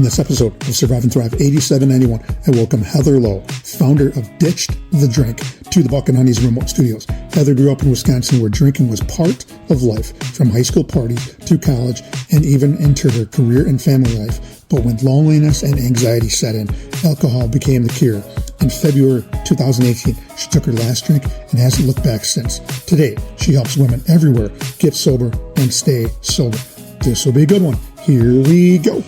On this episode of Survive and Thrive 8791, I welcome Heather Lowe, founder of Ditched the Drink, to the Buck and Honey's remote studios. Heather grew up in Wisconsin where drinking was part of life, from high school parties to college and even into her career and family life. But when loneliness and anxiety set in, alcohol became the cure. In February 2018, she took her last drink and hasn't looked back since. Today, she helps women everywhere get sober and stay sober. This will be a good one. Here we go.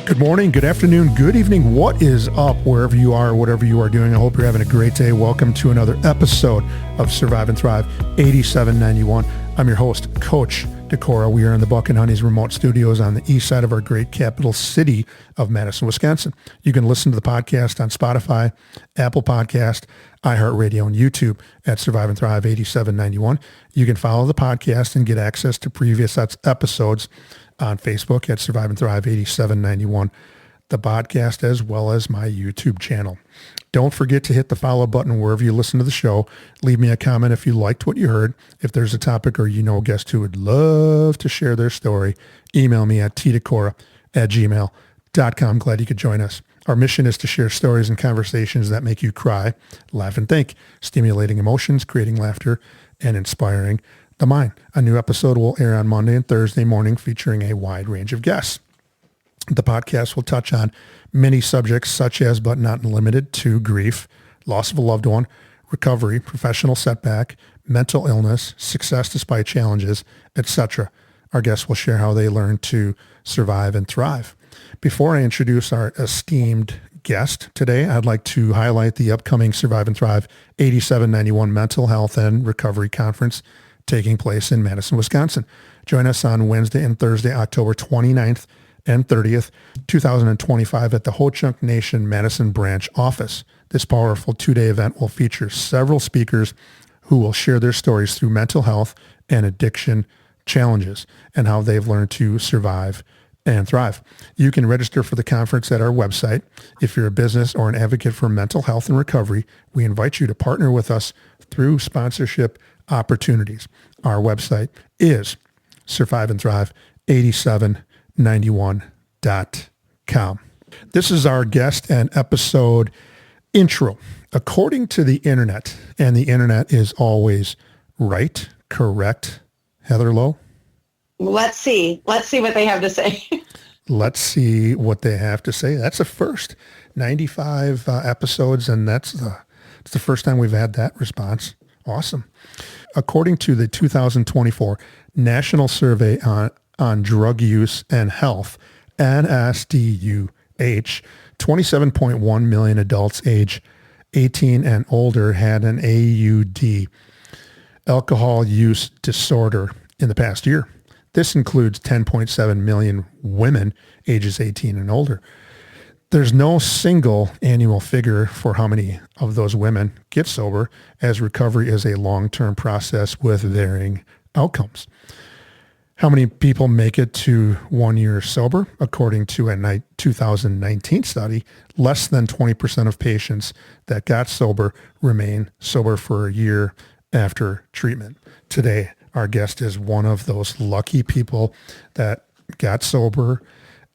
Good morning, good afternoon, good evening. What is up wherever you are, whatever you are doing? I hope you're having a great day. Welcome to another episode of Survive and Thrive 8791. I'm your host, Coach Decora. We are in the Buck and Honey's remote studios on the east side of our great capital city of Madison, Wisconsin. You can listen to the podcast on Spotify, Apple Podcast, iHeartRadio, and YouTube at Survive and Thrive 8791. You can follow the podcast and get access to previous episodes on Facebook at Survive and Thrive 8791, the podcast, as well as my YouTube channel. Don't forget to hit the follow button wherever you listen to the show. Leave me a comment if you liked what you heard. If there's a topic or you know a guest who would love to share their story, email me at tdecora@gmail.com. Glad you could join us. Our mission is to share stories and conversations that make you cry, laugh, and think, stimulating emotions, creating laughter, and inspiring the mind. A new episode will air on Monday and Thursday morning featuring a wide range of guests. The podcast will touch on many subjects such as, but not limited to, grief, loss of a loved one, recovery, professional setback, mental illness, success despite challenges, etc. Our guests will share how they learn to survive and thrive. Before I introduce our esteemed guest today, I'd like to highlight the upcoming Survive and Thrive 8791 Mental Health and Recovery Conference taking place in Madison, Wisconsin. Join us on Wednesday and Thursday, October 29th and 30th, 2025 at the Ho-Chunk Nation Madison branch office. This powerful two-day event will feature several speakers who will share their stories through mental health and addiction challenges and how they've learned to survive and thrive. You can register for the conference at our website. If you're a business or an advocate for mental health and recovery, we invite you to partner with us through sponsorship opportunities. Our website is surviveandthrive8791.com. This is our guest and episode intro. According to the internet, and the internet is always right, correct, Heather Lowe? Let's see what they have to say. Let's see what they have to say. That's a first. 95 episodes, and it's the first time we've had that response. Awesome. According to the 2024 National Survey on Drug Use and Health, NSDUH, 27.1 million adults age 18 and older had an AUD, alcohol use disorder, in the past year. This includes 10.7 million women ages 18 and older. There's no single annual figure for how many of those women get sober, as recovery is a long-term process with varying outcomes. How many people make it to 1 year sober? According to a 2019 study, less than 20% of patients that got sober remain sober for a year after treatment. Today, our guest is one of those lucky people that got sober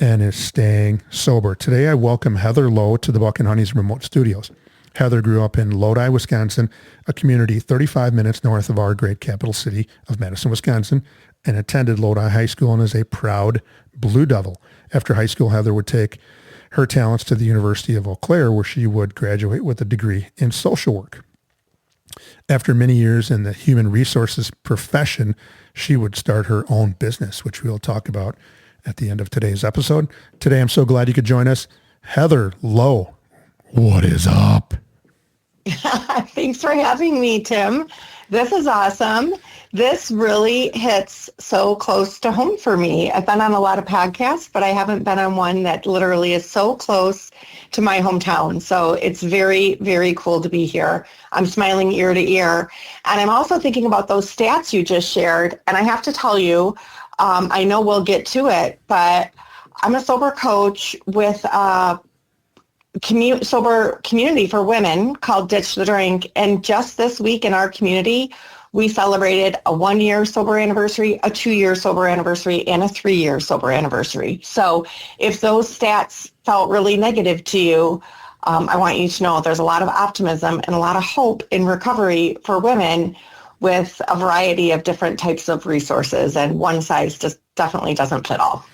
and is staying sober. Today, I welcome Heather Lowe to the Buck and Honey's remote studios. Heather grew up in Lodi, Wisconsin, a community 35 minutes north of our great capital city of Madison, Wisconsin, and attended Lodi High School and is a proud Blue Devil. After high school, Heather would take her talents to the University of Eau Claire, where she would graduate with a degree in social work. After many years in the human resources profession, she would start her own business, which we'll talk about at the end of today's episode. Today, I'm so glad you could join us. Heather Lowe, what is up? Thanks for having me, Tim. This is awesome. This really hits so close to home for me. I've been on a lot of podcasts, but I haven't been on one that literally is so close to my hometown. So it's very, very cool to be here. I'm smiling ear to ear. And I'm also thinking about those stats you just shared. And I have to tell you, I know we'll get to it, but I'm a sober coach with a sober community for women called Ditch the Drink. And just this week in our community, we celebrated a 1-year sober anniversary, a 2-year sober anniversary, and a 3-year sober anniversary. So if those stats felt really negative to you, I want you to know there's a lot of optimism and a lot of hope in recovery for women with a variety of different types of resources, and one size just definitely doesn't fit all.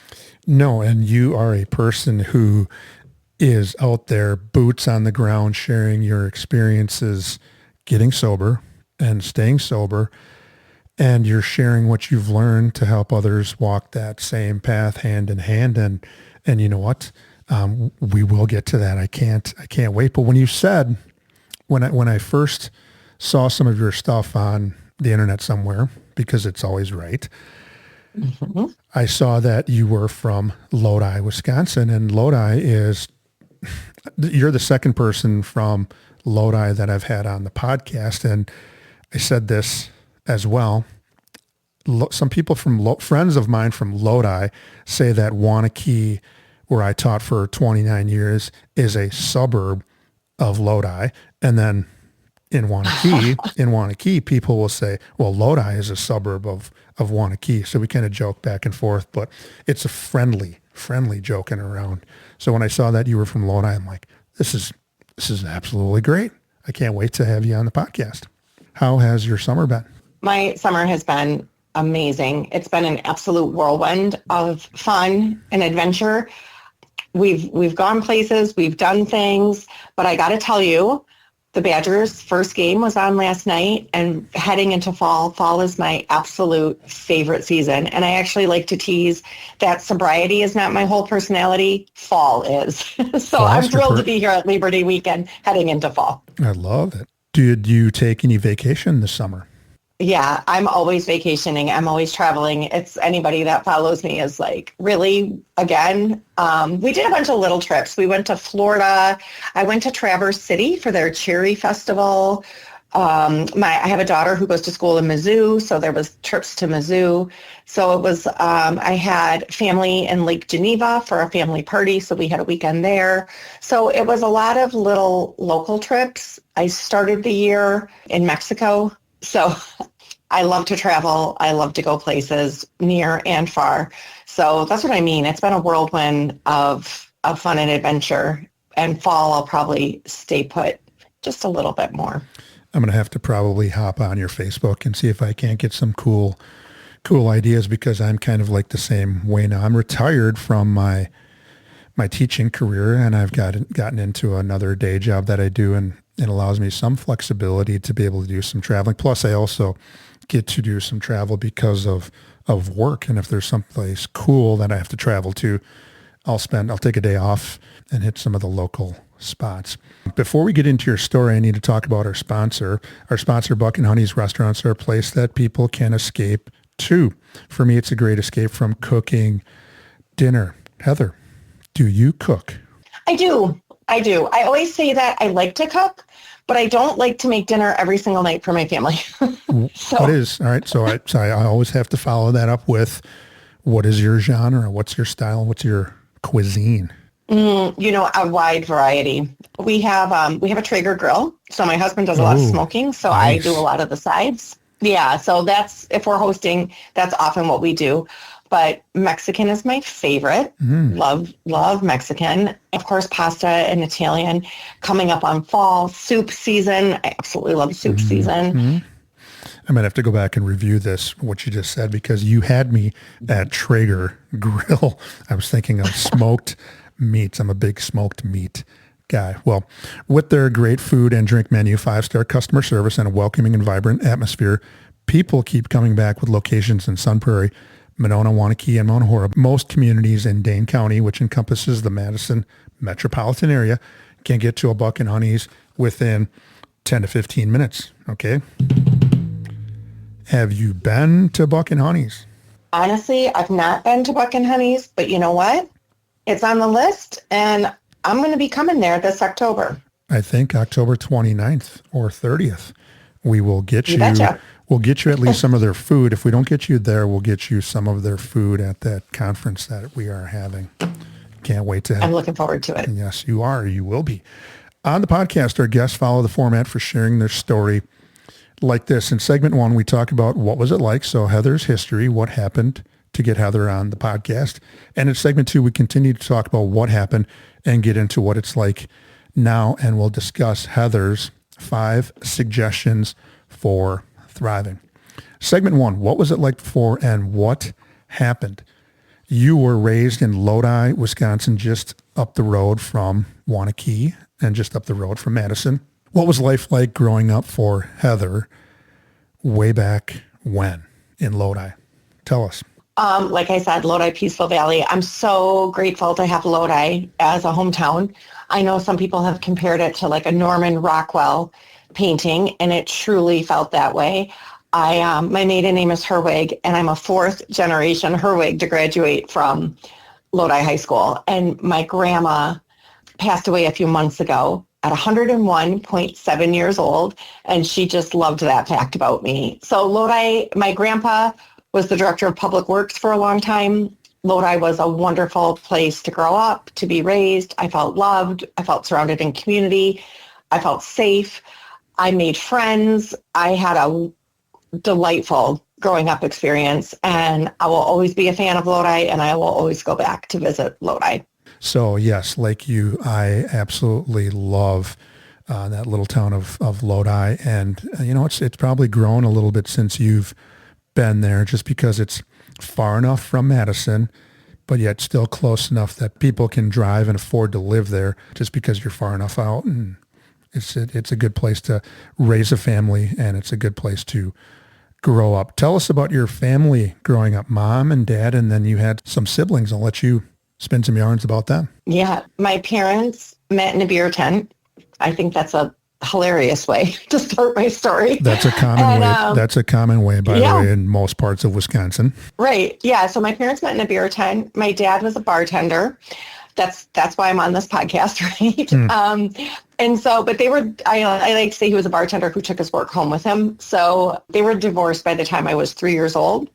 No, and you are a person who is out there, boots on the ground, sharing your experiences, getting sober and staying sober, and you're sharing what you've learned to help others walk that same path hand in hand. And you know what? We will get to that. I can't wait. But when you said, when I first saw some of your stuff on the internet somewhere, because it's always right, mm-hmm. I saw that you were from Lodi, Wisconsin, and Lodi is, you're the second person from Lodi that I've had on the podcast. And I said this as well. Some people friends of mine from Lodi say that Waunakee, where I taught for 29 years, is a suburb of Lodi. And then in Waunakee, people will say, well, Lodi is a suburb of Waunakee. So we kind of joke back and forth, but it's a friendly joking around. So when I saw that you were from Lodi, I'm like, this is absolutely great. I can't wait to have you on the podcast. How has your summer been? My summer has been amazing. It's been an absolute whirlwind of fun and adventure. We've gone places, we've done things, but I got to tell you, the Badgers' first game was on last night, and heading into fall. Fall is my absolute favorite season. And I actually like to tease that sobriety is not my whole personality. Fall is. So I'm thrilled to be here at Liberty Weekend heading into fall. I love it. Did you take any vacation this summer? Yeah, I'm always vacationing. I'm always traveling. It's anybody that follows me is like, really, again? We did a bunch of little trips. We went to Florida. I went to Traverse City for their Cherry Festival. I have a daughter who goes to school in Mizzou, so there was trips to Mizzou. So it was, I had family in Lake Geneva for a family party, so we had a weekend there. So it was a lot of little local trips. I started the year in Mexico. So I love to travel. I love to go places near and far. So that's what I mean. It's been a whirlwind of fun and adventure. And fall, I'll probably stay put just a little bit more. I'm going to have to probably hop on your Facebook and see if I can't get some cool ideas, because I'm kind of like the same way now. I'm retired from my teaching career, and I've gotten into another day job that I do, and it allows me some flexibility to be able to do some traveling. Plus, I also get to do some travel because of work. And if there's someplace cool that I have to travel to, I'll take a day off and hit some of the local spots. Before we get into your story, I need to talk about our sponsor. Our sponsor, Buck and Honey's Restaurants, are a place that people can escape to. For me, it's a great escape from cooking dinner. Heather, do you cook? I do. I always say that I like to cook, but I don't like to make dinner every single night for my family. All right. So I always have to follow that up with, what is your genre? What's your style? What's your cuisine? A wide variety. We have a Traeger grill. So my husband does a lot of smoking. So nice. I do a lot of the sides. Yeah. So that's, if we're hosting, that's often what we do. But Mexican is my favorite. Love Mexican. Of course, pasta and Italian. Coming up on fall, soup season. I absolutely love soup season. I might have to go back and review what you just said, because you had me at Traeger grill. I was thinking of smoked meats. I'm a big smoked meat guy. Well, with their great food and drink menu, 5-star customer service, and a welcoming and vibrant atmosphere, people keep coming back with locations in Sun Prairie, Monona, Waunakee, and Mount Horeb. Most communities in Dane County, which encompasses the Madison metropolitan area, can get to a Buck and Honey's within 10 to 15 minutes. Okay. Have you been to Buck and Honey's? Honestly, I've not been to Buck and Honey's, but you know what? It's on the list, and I'm going to be coming there this October. I think October 29th or 30th. We will get you. We'll get you at least some of their food. If we don't get you there, we'll get you some of their food at that conference that we are having. Can't wait to have. I'm looking forward to it. Yes, you are. You will be. On the podcast, our guests follow the format for sharing their story like this. In segment 1, we talk about what was it like. So Heather's history, what happened to get Heather on the podcast. And in segment 2, we continue to talk about what happened and get into what it's like now. And we'll discuss Heather's 5 suggestions for thriving. Segment 1, what was it like before and what happened? You were raised in Lodi, Wisconsin, just up the road from Waunakee and just up the road from Madison. What was life like growing up for Heather way back when in Lodi? Tell us. Like I said, Lodi, Peaceful Valley. I'm so grateful to have Lodi as a hometown. I know some people have compared it to like a Norman Rockwell painting, and it truly felt that way. My maiden name is Herwig, and I'm a 4th generation Herwig to graduate from Lodi High School. And my grandma passed away a few months ago at 101.7 years old, and she just loved that fact about me. So Lodi, my grandpa was the director of public works for a long time. Lodi was a wonderful place to grow up, to be raised. I felt loved. I felt surrounded in community. I felt safe. I made friends. I had a delightful growing up experience, and I will always be a fan of Lodi, and I will always go back to visit Lodi. So yes, like you, I absolutely love that little town of Lodi. And, it's probably grown a little bit since you've been there just because it's far enough from Madison, but yet still close enough that people can drive and afford to live there just because you're far enough out. And it's a good place to raise a family, and it's a good place to grow up. Tell us about your family growing up, mom and dad, and then you had some siblings. I'll let you spin some yarns about them. Yeah, my parents met in a beer tent. I think that's a hilarious way to start my story. That's a common way. That's a common way, by the way, in most parts of Wisconsin. Right. Yeah. So my parents met in a beer tent. My dad was a bartender. That's why I'm on this podcast, right? And so, but they were, I like to say he was a bartender who took his work home with him. So they were divorced by the time I was 3 years old.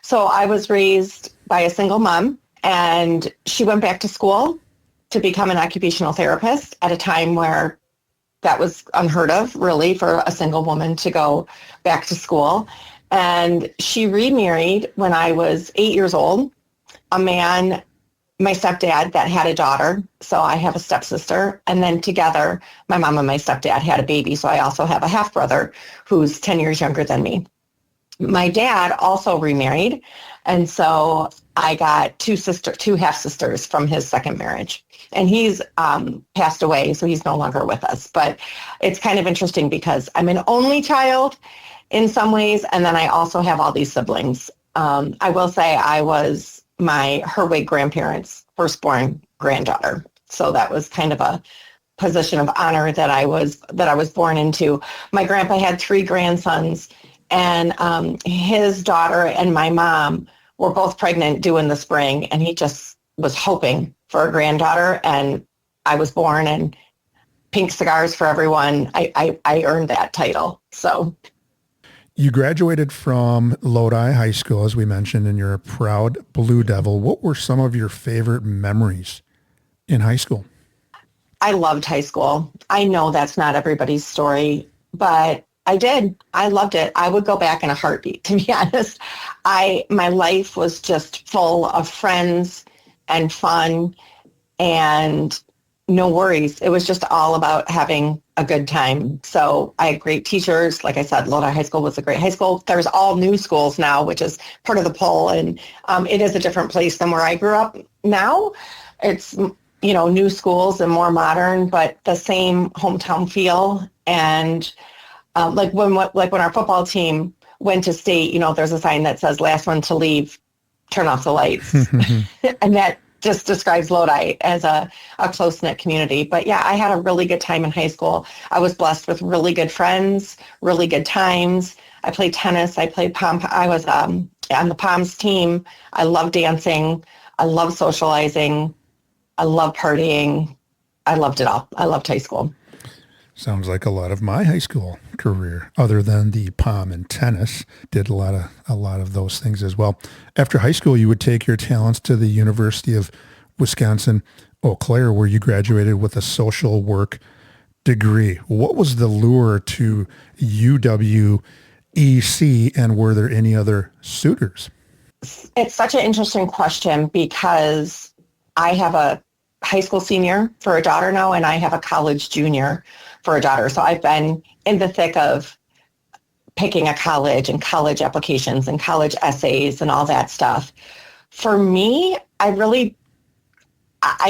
So I was raised by a single mom, and she went back to school to become an occupational therapist at a time where that was unheard of, really, for a single woman to go back to school. And she remarried when I was 8 years old, a man, my stepdad, that had a daughter. So I have a stepsister. And then together, my mom and my stepdad had a baby. So I also have a half brother who's 10 years younger than me. My dad also remarried. And so I got two half sisters from his second marriage. And he's passed away, so he's no longer with us. But it's kind of interesting because I'm an only child in some ways, and then I also have all these siblings. I will say I was my Herwig grandparents' firstborn granddaughter. So that was kind of a position of honor that I was born into. My grandpa had 3 grandsons, and his daughter and my mom were both pregnant due in the spring, and he just was hoping for a granddaughter, and I was born, and pink cigars for everyone. I earned that title. So you graduated from Lodi High School, as we mentioned, and you're a proud Blue Devil. What were some of your favorite memories in high school? I loved high school. I know that's not everybody's story, but I did. I loved it. I would go back in a heartbeat, to be honest. My life was just full of friends and fun and no worries. It was just all about having a good time. So I had great teachers. Like I said, Lodi High School was a great high school. There's all new schools now, which is part of the poll. And it is a different place than where I grew up now. It's, new schools and more modern, but the same hometown feel. And like when our football team went to state, there's a sign that says last one to leave, turn off the lights. And that just describes Lodi as a close-knit community. But yeah, I had a really good time in high school. I was blessed with really good friends, really good times. I played tennis. I played pom. I was on the Poms team. I love dancing. I love socializing. I love partying. I loved it all. I loved high school. Sounds like a lot of my high school career, other than the pom and tennis. Did a lot of those things as well. After high school, you would take your talents to the University of Wisconsin, Eau Claire, where you graduated with a social work degree. What was the lure to UWEC, and were there any other suitors? It's such an interesting question because I have a high school senior for a daughter now, and I have a college junior for a daughter. So I've been in the thick of picking a college and college applications and college essays and all that stuff. For me, I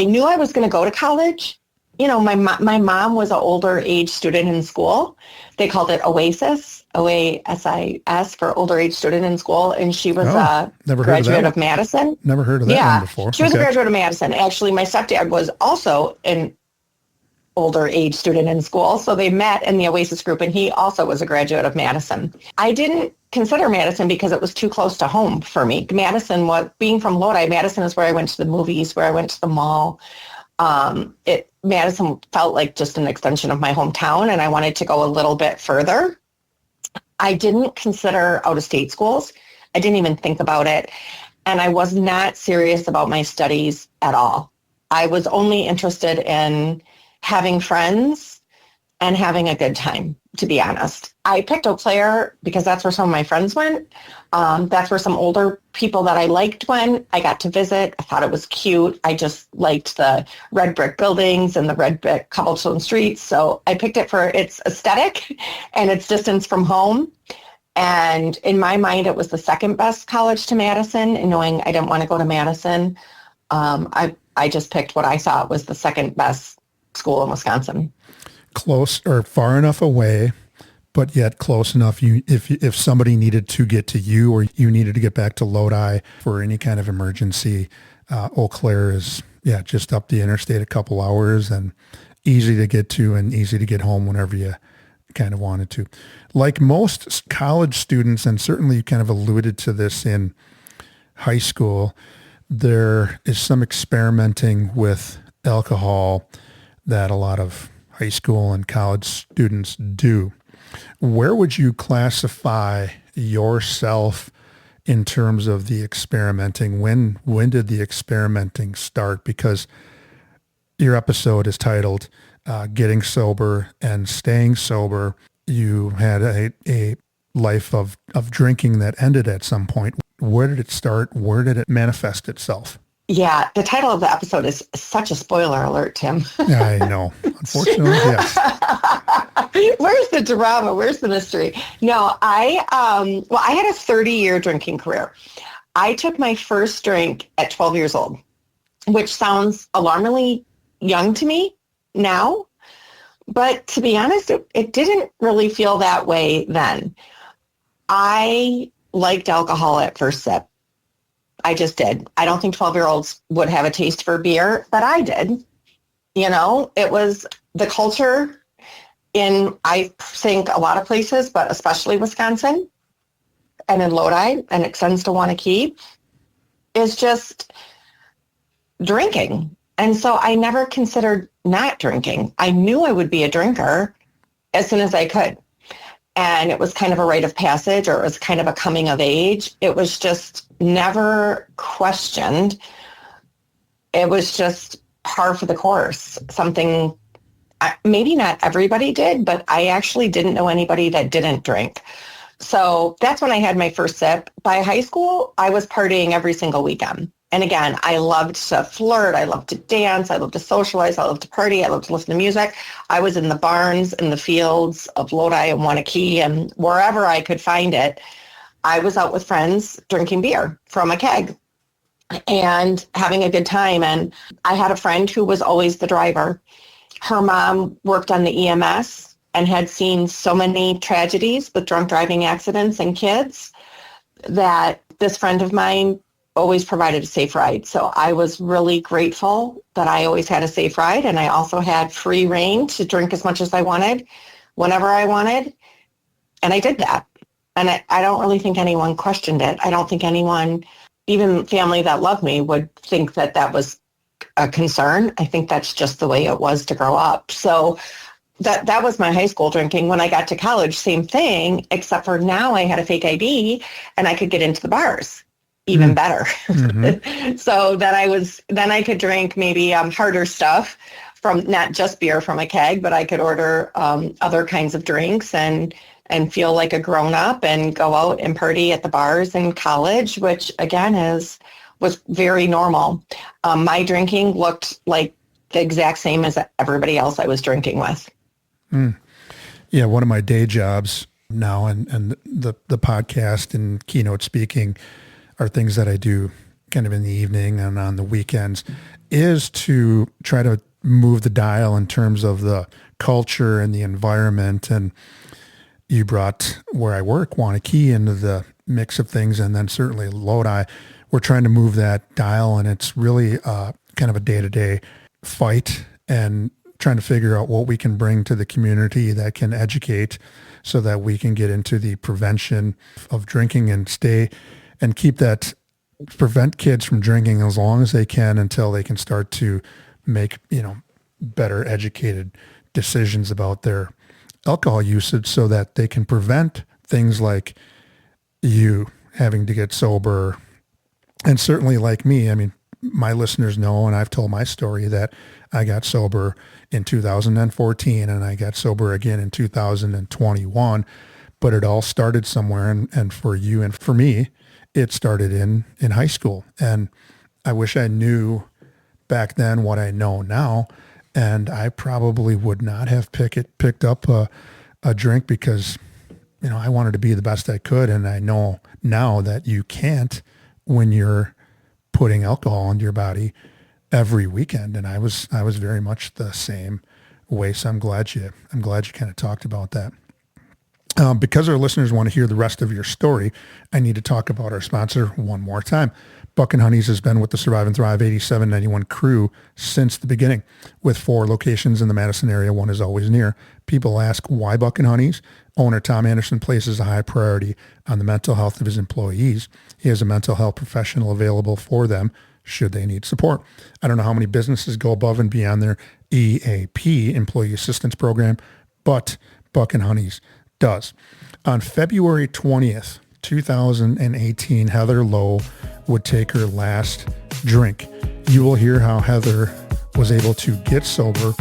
knew I was going to go to college. You know, my mom was an older age student in school. They called it OASIS, OASIS, for older age student in school. And she was a graduate of Madison. Never heard of that one before. She was a graduate of Madison. Actually, my stepdad was also an older age student in school. So they met in the OASIS group, and he also was a graduate of Madison. I didn't consider Madison because it was too close to home for me. Madison was, being from Lodi, Madison is where I went to the movies, where I went to the mall. Madison felt like just an extension of my hometown, and I wanted to go a little bit further. I didn't consider out-of-state schools. I didn't even think about it. And I was not serious about my studies at all. I was only interested in having friends and having a good time, to be honest. I picked Eau Claire because that's where some of my friends went. That's where some older people that I liked went. I got to visit. I thought it was cute. I just liked the red brick buildings and the red brick cobblestone streets. So I picked it for its aesthetic and its distance from home. And in my mind, it was the second best college to Madison. And knowing I didn't want to go to Madison, I just picked what I thought was the second best school in Wisconsin. Close or far enough away, but yet close enough. If somebody needed to get to you, or you needed to get back to Lodi for any kind of emergency, Eau Claire is just up the interstate a couple hours and easy to get to and easy to get home whenever you kind of wanted to. Like most college students, and certainly you kind of alluded to this in high school, there is some experimenting with alcohol that a lot of high school and college students do. Where would you classify yourself in terms of the experimenting? When did the experimenting start? Because your episode is titled Getting Sober and Staying Sober. You had a life of drinking that ended at some point. Where did it start? Where did it manifest itself? Yeah, the title of the episode is such a spoiler alert, Tim. I know. Unfortunately, yes. Where's the drama? Where's the mystery? No, I had a 30-year drinking career. I took my first drink at 12 years old, which sounds alarmingly young to me now. But to be honest, it didn't really feel that way then. I liked alcohol at first sip. I just did. I don't think 12-year-olds would have a taste for beer, but I did. You know, it was the culture in, I think, a lot of places, but especially Wisconsin and in Lodi, and it extends to Wanakee, is just drinking. And so I never considered not drinking. I knew I would be a drinker as soon as I could. And it was kind of a rite of passage, or it was kind of a coming of age. It was just never questioned. It was just par for the course. Something maybe not everybody did, but I actually didn't know anybody that didn't drink. So that's when I had my first sip. By high school, I was partying every single weekend. And again, I loved to flirt. I loved to dance. I loved to socialize. I loved to party. I loved to listen to music. I was in the barns, in the fields of Lodi and Wanakee, and wherever I could find it, I was out with friends drinking beer from a keg and having a good time. And I had a friend who was always the driver. Her mom worked on the EMS and had seen so many tragedies with drunk driving accidents and kids that this friend of mine always provided a safe ride. So I was really grateful that I always had a safe ride, and I also had free reign to drink as much as I wanted, whenever I wanted. And I did that. And I don't really think anyone questioned it. I don't think anyone, even family that loved me, would think that that was a concern. I think that's just the way it was to grow up. So that was my high school drinking. When I got to college, same thing, except for now I had a fake ID and I could get into the bars. Even better. Mm-hmm. So then I could drink maybe harder stuff from not just beer from a keg, but I could order other kinds of drinks and feel like a grown-up and go out and party at the bars in college, which again was very normal. My drinking looked like the exact same as everybody else I was drinking with. Yeah, one of my day jobs now and the podcast and keynote speaking are things that I do kind of in the evening and on the weekends, is to try to move the dial in terms of the culture and the environment. And you brought where I work, Wanakee, into the mix of things, and then certainly Lodi. We're trying to move that dial, and it's really kind of a day-to-day fight and trying to figure out what we can bring to the community that can educate so that we can get into the prevention of drinking and prevent kids from drinking as long as they can until they can start to make, better educated decisions about their alcohol usage so that they can prevent things like you having to get sober. And certainly like me, I mean, my listeners know, and I've told my story, that I got sober in 2014 and I got sober again in 2021, but it all started somewhere. And for you and for me, it started in high school. And I wish I knew back then what I know now. And I probably would not have picked up a drink because, I wanted to be the best I could. And I know now that you can't when you're putting alcohol into your body every weekend. And I was very much the same way. So I'm glad you kind of talked about that. Because our listeners want to hear the rest of your story, I need to talk about our sponsor one more time. Buck and Honey's has been with the Survive and Thrive 8791 crew since the beginning. With 4 locations in the Madison area, one is always near. People ask, why Buck and Honey's? Owner Tom Anderson places a high priority on the mental health of his employees. He has a mental health professional available for them should they need support. I don't know how many businesses go above and beyond their EAP, Employee Assistance Program, but Buck and Honey's does. On February 20th, 2018, Heather Lowe would take her last drink. You will hear how Heather was able to get sober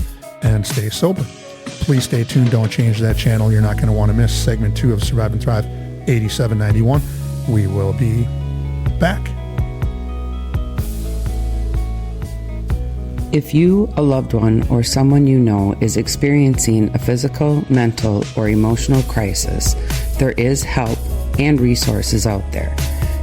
and stay sober. Please stay tuned. Don't change that channel. You're not going to want to miss segment 2 of Survive and Thrive 8791. We will be back. If you, a loved one, or someone you know is experiencing a physical, mental, or emotional crisis, there is help and resources out there.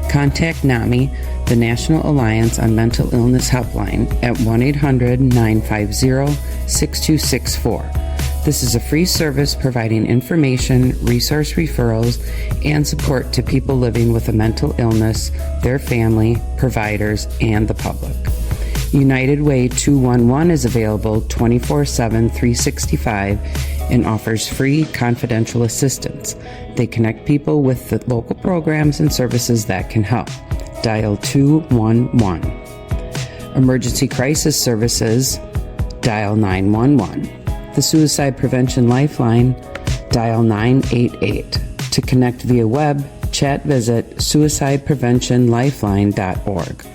Contact NAMI, the National Alliance on Mental Illness Helpline, at 1-800-950-6264. This is a free service providing information, resource referrals, and support to people living with a mental illness, their family, providers, and the public. United Way 211 is available 24/7, 365 and offers free confidential assistance. They connect people with the local programs and services that can help. Dial 211. Emergency Crisis Services, dial 911. The Suicide Prevention Lifeline, dial 988. To connect via web, chat, visit suicidepreventionlifeline.org.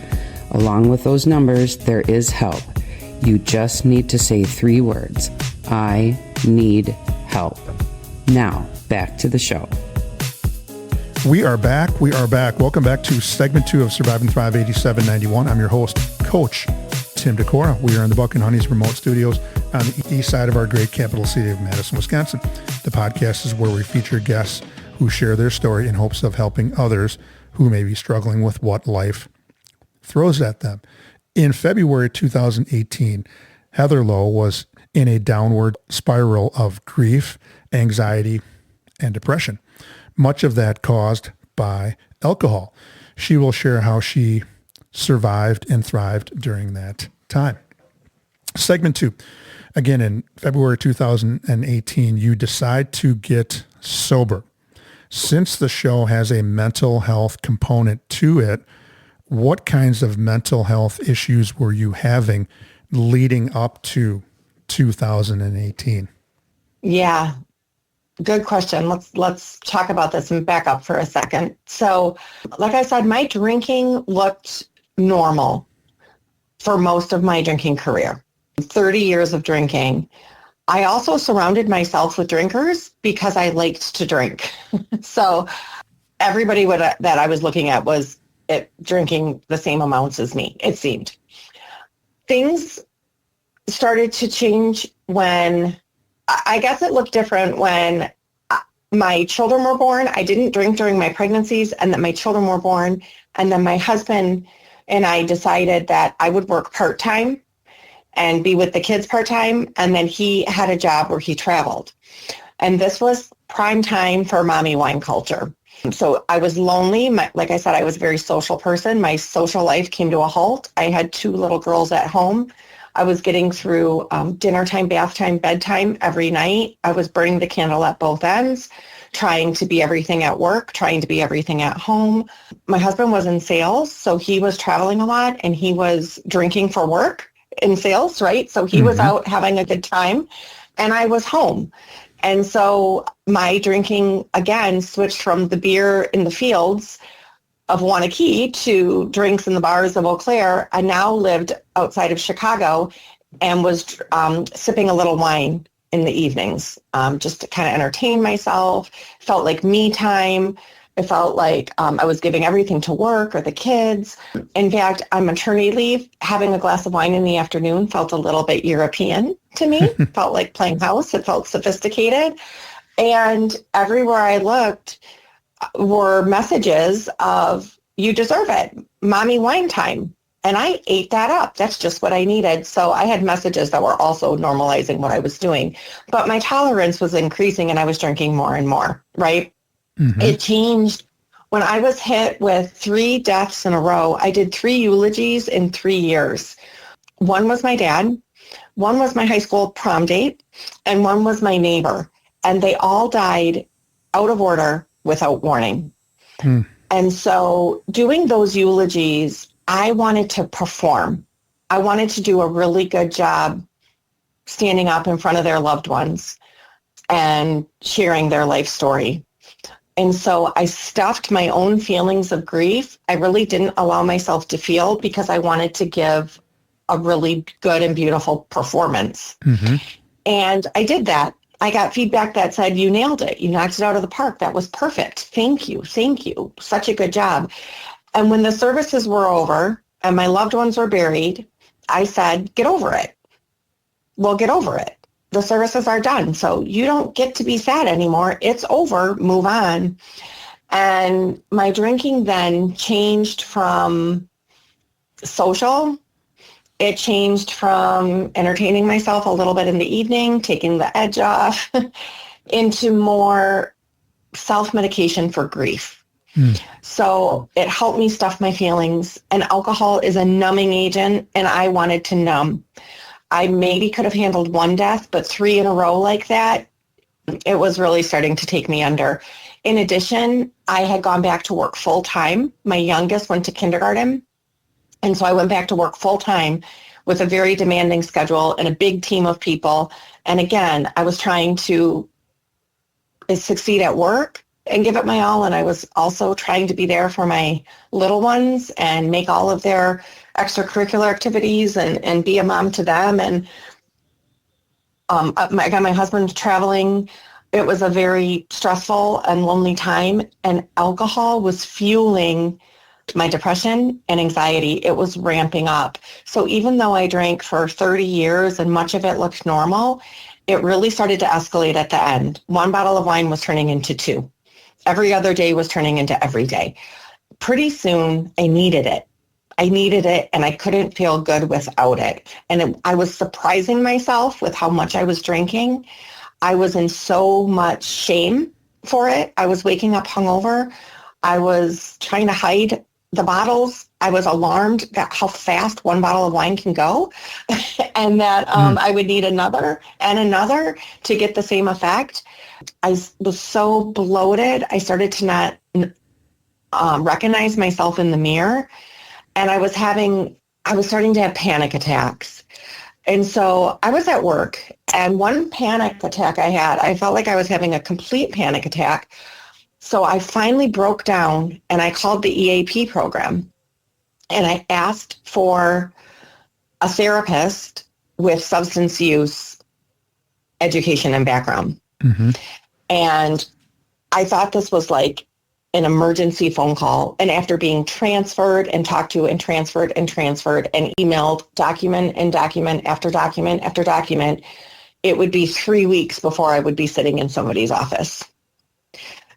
Along with those numbers, there is help. You just need to say 3 words. I need help. Now, back to the show. We are back. Welcome back to segment 2 of Survive and Thrive 8791. I'm your host, Coach Tim Decora. We are in the Buck and Honey's remote studios on the east side of our great capital city of Madison, Wisconsin. The podcast is where we feature guests who share their story in hopes of helping others who may be struggling with what life throws at them. In February 2018, Heather Lowe was in a downward spiral of grief, anxiety, and depression, much of that caused by alcohol. She will share how she survived and thrived during that time. Segment 2. Again, in February 2018, you decide to get sober. Since the show has a mental health component to it, what kinds of mental health issues were you having leading up to 2018? Yeah, good question. Let's talk about this and back up for a second. So, like I said, my drinking looked normal for most of my drinking career. 30 years of drinking. I also surrounded myself with drinkers because I liked to drink. So everybody that I was looking at was drinking the same amounts as me, it seemed. Things started to change when, I guess it looked different when my children were born. I didn't drink during my pregnancies, and then my children were born. And then my husband and I decided that I would work part-time and be with the kids part-time. And then he had a job where he traveled. And this was prime time for mommy wine culture. So I was lonely. Like I said, I was a very social person. My social life came to a halt. I had 2 little girls at home. I was getting through dinner time, bath time, bedtime every night. I was burning the candle at both ends, trying to be everything at work, trying to be everything at home. My husband was in sales, so he was traveling a lot, and he was drinking for work in sales, right? So he was out having a good time, and I was home. And so my drinking, again, switched from the beer in the fields of Wanakee to drinks in the bars of Eau Claire. I now lived outside of Chicago and was sipping a little wine in the evenings, just to kind of entertain myself. Felt like me time. It felt like I was giving everything to work or the kids. In fact, on maternity leave, having a glass of wine in the afternoon felt a little bit European to me. Felt like playing house. It felt sophisticated. And everywhere I looked were messages of, you deserve it, mommy wine time. And I ate that up. That's just what I needed. So I had messages that were also normalizing what I was doing. But my tolerance was increasing, and I was drinking more and more, right? It changed when I was hit with 3 deaths in a row. I did 3 eulogies in 3 years. One was my dad, one was my high school prom date, and one was my neighbor. And they all died out of order without warning. And so doing those eulogies, I wanted to perform. I wanted to do a really good job standing up in front of their loved ones and sharing their life story. And so I stuffed my own feelings of grief. I really didn't allow myself to feel because I wanted to give a really good and beautiful performance. And I did that. I got feedback that said, you nailed it. You knocked it out of the park. That was perfect. Thank you. Thank you. Such a good job. And when the services were over and my loved ones were buried, I said, get over it. Well, get over it. The services are done. So you don't get to be sad anymore. It's over. Move on. And my drinking then changed from social. It changed from entertaining myself a little bit in the evening, taking the edge off, into more self-medication for grief. So it helped me stuff my feelings. And alcohol is a numbing agent, and I wanted to numb. I maybe could have handled 1 death, but 3 in a row like that, it was really starting to take me under. In addition, I had gone back to work full time. My youngest went to kindergarten. And so I went back to work full time with a very demanding schedule and a big team of people. And again, I was trying to succeed at work and give it my all. And I was also trying to be there for my little ones and make all of their extracurricular activities and be a mom to them. And I got my husband traveling. It was a very stressful and lonely time. And alcohol was fueling my depression and anxiety. It was ramping up. So even though I drank for 30 years and much of it looked normal, it really started to escalate at the end. 1 bottle of wine was turning into 2. Every other day was turning into every day. Pretty soon, I needed it. And I couldn't feel good without it. And I was surprising myself with how much I was drinking. I was in so much shame for it. I was waking up hungover. I was trying to hide the bottles. I was alarmed at how fast 1 bottle of wine can go and that I would need another and another to get the same effect. I was so bloated. I started to not recognize myself in the mirror, and I was starting to have panic attacks. And so I was at work, and one panic attack I had, I felt like I was having a complete panic attack. So I finally broke down, and I called the EAP program, and I asked for a therapist with substance use education and background. Mm-hmm. And I thought this was like an emergency phone call. And after being transferred and talked to and transferred and emailed document and document after document after document, it would be 3 weeks before I would be sitting in somebody's office.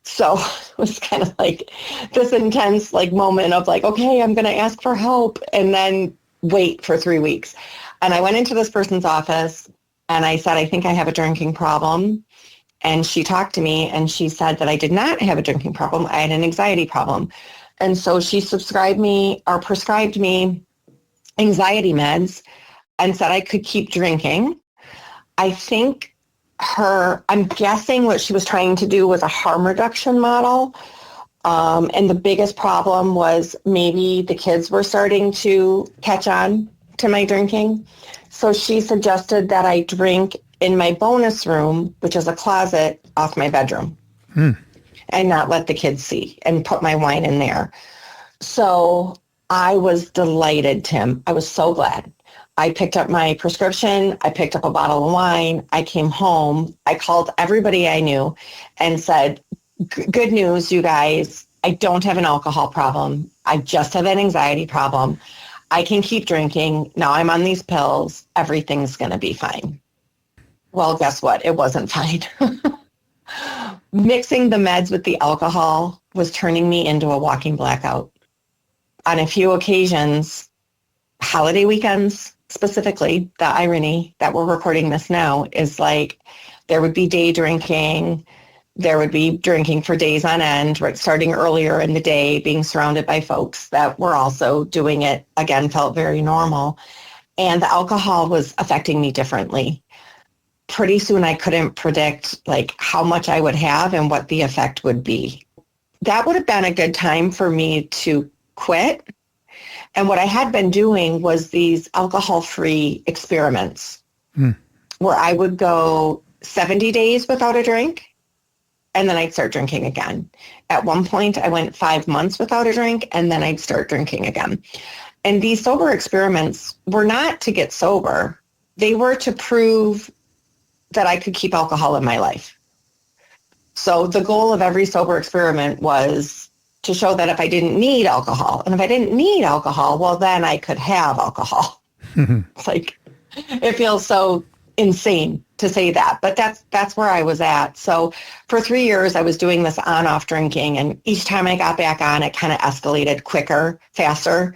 So it was kind of like this intense like moment of like, okay, I'm going to ask for help and then wait for 3 weeks. And I went into this person's office and I said, I think I have a drinking problem. And she talked to me and she said that I did not have a drinking problem. I had an anxiety problem. And so she prescribed me anxiety meds and said I could keep drinking. I think I'm guessing what she was trying to do was a harm reduction model. And the biggest problem was maybe the kids were starting to catch on to my drinking. So she suggested that I drink in my bonus room, which is a closet off my bedroom, and not let the kids see and put my wine in there. So I was delighted, Tim. I was so glad. I picked up my prescription. I picked up a bottle of wine. I came home. I called everybody I knew and said, good news, you guys. I don't have an alcohol problem. I just have an anxiety problem. I can keep drinking. Now I'm on these pills. Everything's going to be fine. Well, guess what? It wasn't fine. Mixing the meds with the alcohol was turning me into a walking blackout. On a few occasions, holiday weekends specifically, the irony that we're recording this now is like there would be day drinking. There would be drinking for days on end, right? Starting earlier in the day, being surrounded by folks that were also doing it, again, felt very normal. And the alcohol was affecting me differently. Pretty soon I couldn't predict like how much I would have and what the effect would be. That would have been a good time for me to quit. And what I had been doing was these alcohol-free experiments where I would go 70 days without a drink and then I'd start drinking again. At one point I went 5 months without a drink and then I'd start drinking again. And these sober experiments were not to get sober. They were to prove that I could keep alcohol in my life. So the goal of every sober experiment was to show that if I didn't need alcohol, and if I didn't need alcohol, well, then I could have alcohol. It's like, it feels so insane to say that, but that's where I was at. So for 3 years, I was doing this on-off drinking, and each time I got back on, it kind of escalated quicker, faster,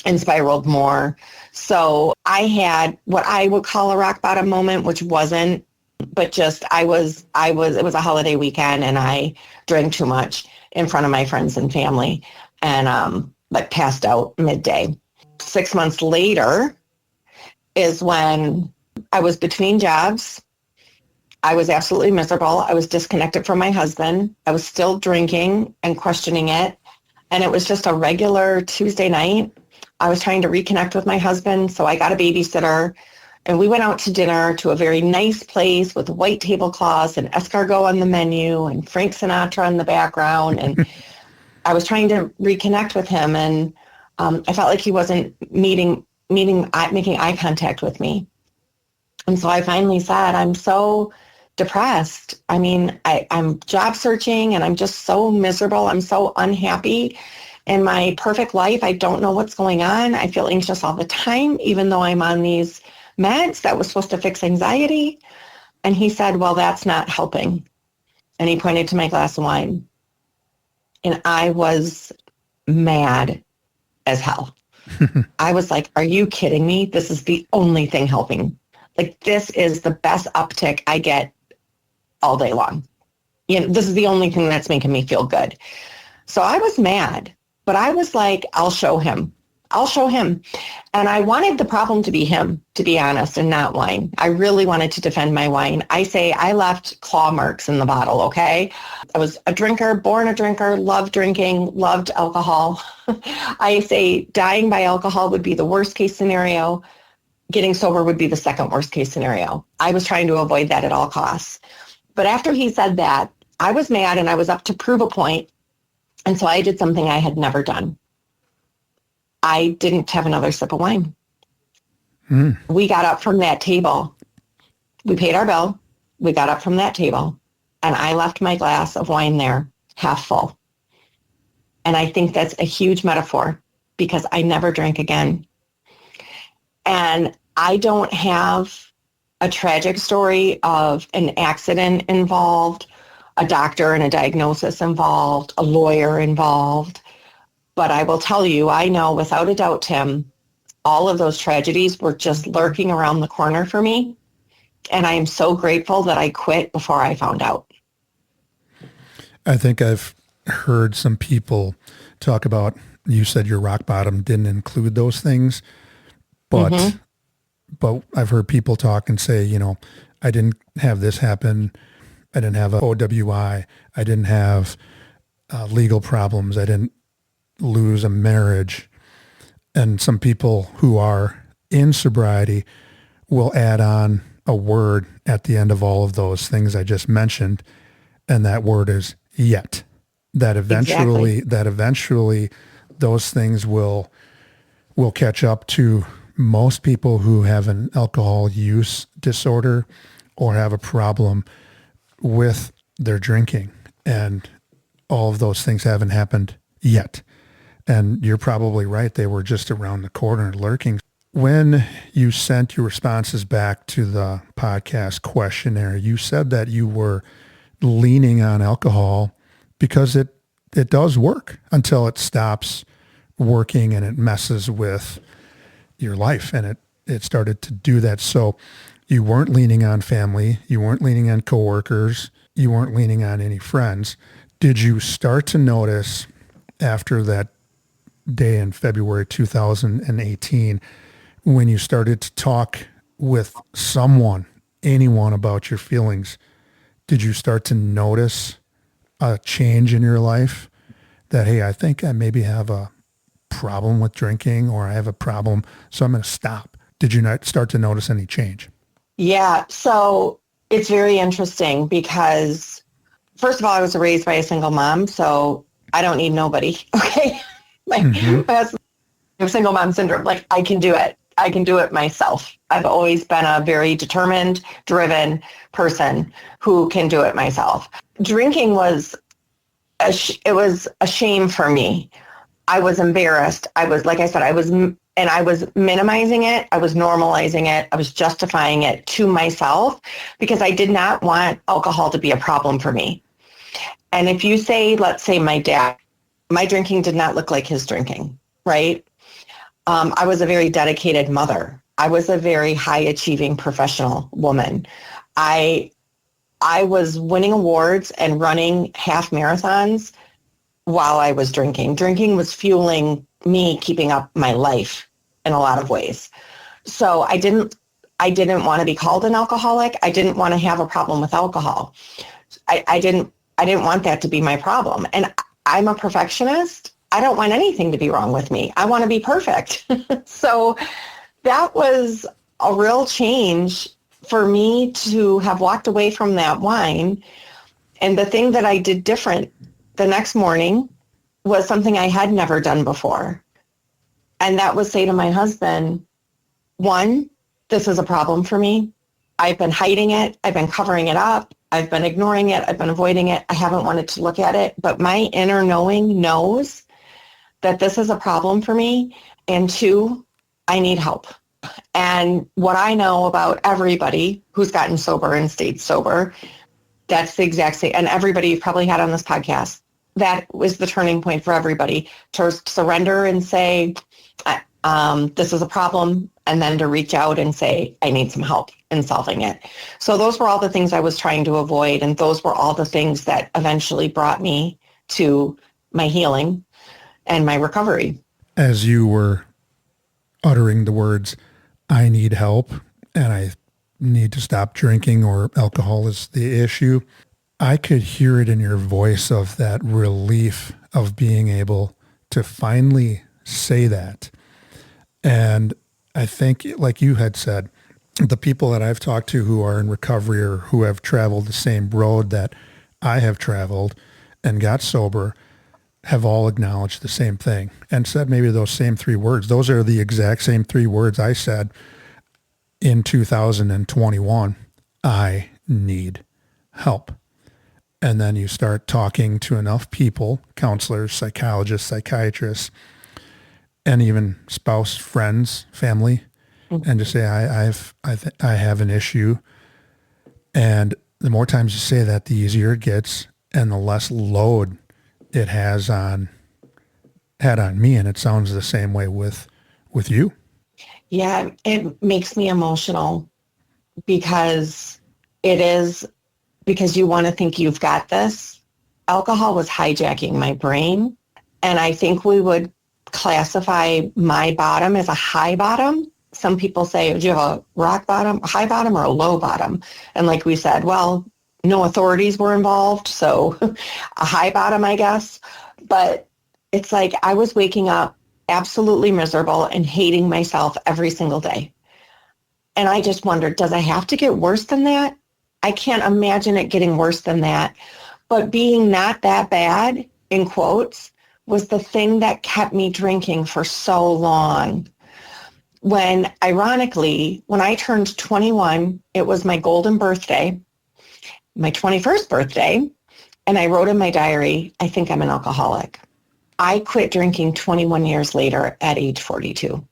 and spiraled more. So I had what I would call a rock bottom moment, which wasn't, but just it was a holiday weekend and I drank too much in front of my friends and family and like passed out midday. 6 months later is when I was between jobs. I was absolutely miserable. I was disconnected from my husband. I was still drinking and questioning it. And it was just a regular Tuesday night. I was trying to reconnect with my husband, so I got a babysitter, and we went out to dinner to a very nice place with white tablecloths and escargot on the menu and Frank Sinatra in the background. And I was trying to reconnect with him, and I felt like he wasn't making eye contact with me. And so I finally said, I'm so depressed. I mean, I'm job searching, and I'm just so miserable. I'm so unhappy. In my perfect life, I don't know what's going on. I feel anxious all the time, even though I'm on these meds that was supposed to fix anxiety. And he said, well, that's not helping. And he pointed to my glass of wine. And I was mad as hell. I was like, are you kidding me? This is the only thing helping. Like, this is the best uptick I get all day long. You know, this is the only thing that's making me feel good. So I was mad. But I was like, I'll show him. And I wanted the problem to be him, to be honest, and not wine. I really wanted to defend my wine. I say I left claw marks in the bottle, okay? I was a drinker, born a drinker, loved drinking, loved alcohol. I say dying by alcohol would be the worst case scenario. Getting sober would be the second worst case scenario. I was trying to avoid that at all costs. But after he said that, I was mad and I was up to prove a point. And so I did something I had never done. I didn't have another sip of wine. We got up from that table. We paid our bill. We got up from that table, and I left my glass of wine there half full. And I think that's a huge metaphor because I never drank again. And I don't have a tragic story of an accident involved, a doctor and a diagnosis involved, a lawyer involved. But I will tell you, I know without a doubt, Tim, all of those tragedies were just lurking around the corner for me. And I am so grateful that I quit before I found out. I think I've heard some people talk about, you said your rock bottom didn't include those things, but but I've heard people talk and say, I didn't have this happen. I didn't have a OWI. I didn't have legal problems. I didn't lose a marriage. And some people who are in sobriety will add on a word at the end of all of those things I just mentioned. And that word is yet. That eventually those things will catch up to most people who have an alcohol use disorder or have a problem with their drinking. And all of those things haven't happened yet. And you're probably right. They were just around the corner lurking. When you sent your responses back to the podcast questionnaire, you said that you were leaning on alcohol because it does work until it stops working and it messes with your life. And it started to do that. So you weren't leaning on family. You weren't leaning on coworkers. You weren't leaning on any friends. Did you start to notice after that day in February 2018, when you started to talk with anyone about your feelings, did you start to notice a change in your life that, hey, I think I maybe have a problem with drinking, or I have a problem, so I'm going to stop? Did you not start to notice any change? Yeah. So it's very interesting because, first of all, I was raised by a single mom, so I don't need nobody. Okay. My husband has single mom syndrome. Like, I can do it. I can do it myself. I've always been a very determined, driven person who can do it myself. Drinking was a shame for me. I was embarrassed. I was, like I said, I was minimizing it. I was normalizing it. I was justifying it to myself because I did not want alcohol to be a problem for me. And if you say, let's say my dad, my drinking did not look like his drinking, right? I was a very dedicated mother. I was a very high achieving professional woman. I was winning awards and running half marathons while I was drinking. Drinking was fueling me keeping up my life in a lot of ways. So I didn't want to be called an alcoholic. I didn't want to have a problem with alcohol. I didn't want that to be my problem. And I'm a perfectionist. I don't want anything to be wrong with me. I want to be perfect. So that was a real change for me to have walked away from that wine. And the thing that I did different the next morning was something I had never done before. And that was say to my husband, one, this is a problem for me. I've been hiding it. I've been covering it up. I've been ignoring it. I've been avoiding it. I haven't wanted to look at it. But my inner knowing knows that this is a problem for me. And two, I need help. And what I know about everybody who's gotten sober and stayed sober, that's the exact same. And everybody you've probably had on this podcast, that was the turning point for everybody, to surrender and say, this is a problem, and then to reach out and say, I need some help in solving it. So those were all the things I was trying to avoid. And those were all the things that eventually brought me to my healing and my recovery. As you were uttering the words, I need help and I need to stop drinking, or alcohol is the issue, I could hear it in your voice of that relief of being able to finally say that. And I think, like you had said, the people that I've talked to who are in recovery or who have traveled the same road that I have traveled and got sober have all acknowledged the same thing and said maybe those same three words. Those are the exact same three words I said. in 2021, I need help. And then you start talking to enough people, counselors, psychologists, psychiatrists, and even spouse, friends, family, and just say, I have an issue. And the more times you say that, the easier it gets and the less load it had on me. And it sounds the same way with you. Yeah, it makes me emotional because you want to think you've got this. Alcohol was hijacking my brain. And I think we would classify my bottom as a high bottom. Some people say, do you have a rock bottom, a high bottom, or a low bottom? And like we said, well, no authorities were involved, so a high bottom, I guess. But it's like I was waking up absolutely miserable and hating myself every single day. And I just wondered, does it have to get worse than that? I can't imagine it getting worse than that. But being not that bad, in quotes, was the thing that kept me drinking for so long. When, ironically, when I turned 21, it was my golden birthday, my 21st birthday, and I wrote in my diary, I think I'm an alcoholic. I quit drinking 21 years later at age 42.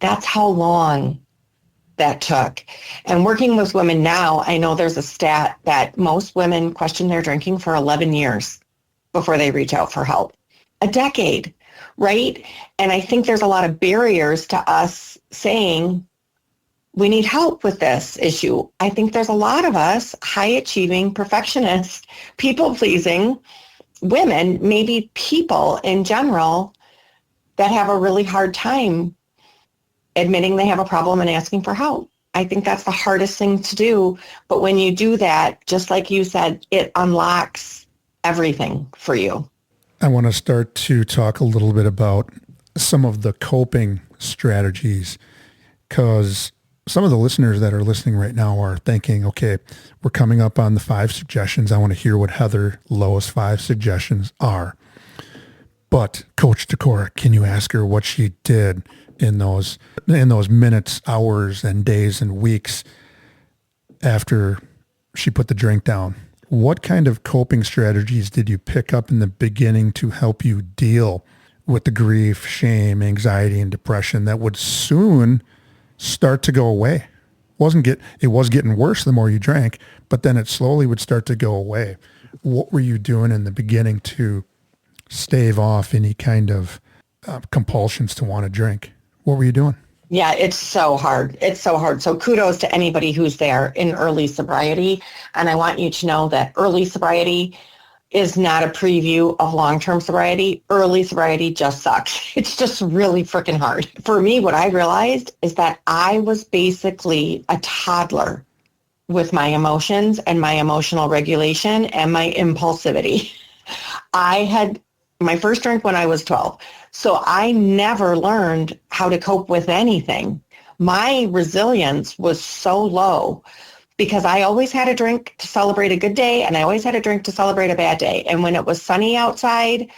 That's how long that took. And working with women now, I know there's a stat that most women question their drinking for 11 years before they reach out for help. A decade, right? And I think there's a lot of barriers to us saying we need help with this issue. I think there's a lot of us high-achieving, perfectionist, people-pleasing women, maybe people in general, that have a really hard time admitting they have a problem and asking for help. I think that's the hardest thing to do. But when you do that, just like you said, it unlocks everything for you. I want to start to talk a little bit about some of the coping strategies, because some of the listeners that are listening right now are thinking, okay, we're coming up on the 5 suggestions. I want to hear what Heather Lowe's 5 suggestions are. But Coach Decora, can you ask her what she did in those minutes, hours, and days and weeks after she put the drink down? What kind of coping strategies did you pick up in the beginning to help you deal with the grief, shame, anxiety, and depression that would soon start to go away? It was getting worse the more you drank, but then it slowly would start to go away. What were you doing in the beginning to stave off any kind of compulsions to want to drink? What were you doing? Yeah, it's so hard. It's so hard. So kudos to anybody who's there in early sobriety. And I want you to know that early sobriety is not a preview of long-term sobriety. Early sobriety just sucks. It's just really freaking hard. For me, what I realized is that I was basically a toddler with my emotions and my emotional regulation and my impulsivity. I had my first drink when I was 12. So I never learned how to cope with anything. My resilience was so low because I always had a drink to celebrate a good day and I always had a drink to celebrate a bad day. And when it was sunny outside,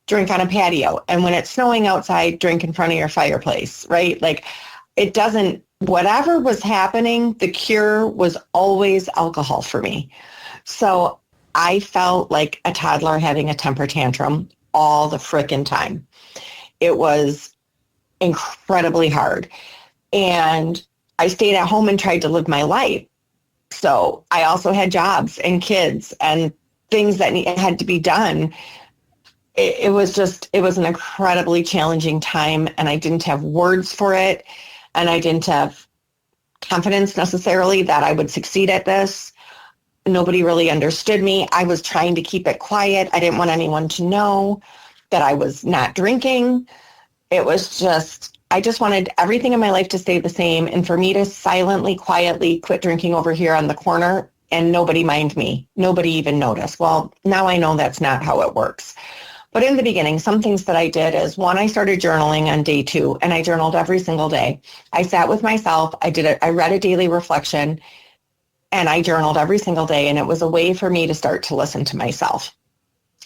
drink on a patio. And when it's snowing outside, drink in front of your fireplace, right? Like whatever was happening, the cure was always alcohol for me. So I felt like a toddler having a temper tantrum all the frickin' time. It was incredibly hard. And I stayed at home and tried to live my life. So I also had jobs and kids and things that had to be done. It was an incredibly challenging time, and I didn't have words for it. And I didn't have confidence necessarily that I would succeed at this. Nobody really understood me. I was trying to keep it quiet. I didn't want anyone to know that I was not drinking. It was I just wanted everything in my life to stay the same and for me to silently, quietly quit drinking over here on the corner and nobody mind me. Nobody even notice. Well, now I know that's not how it works. But in the beginning, some things that I did is, one, I started journaling on day 2, and I journaled every single day. I sat with myself. I read a daily reflection, and I journaled every single day, and it was a way for me to start to listen to myself.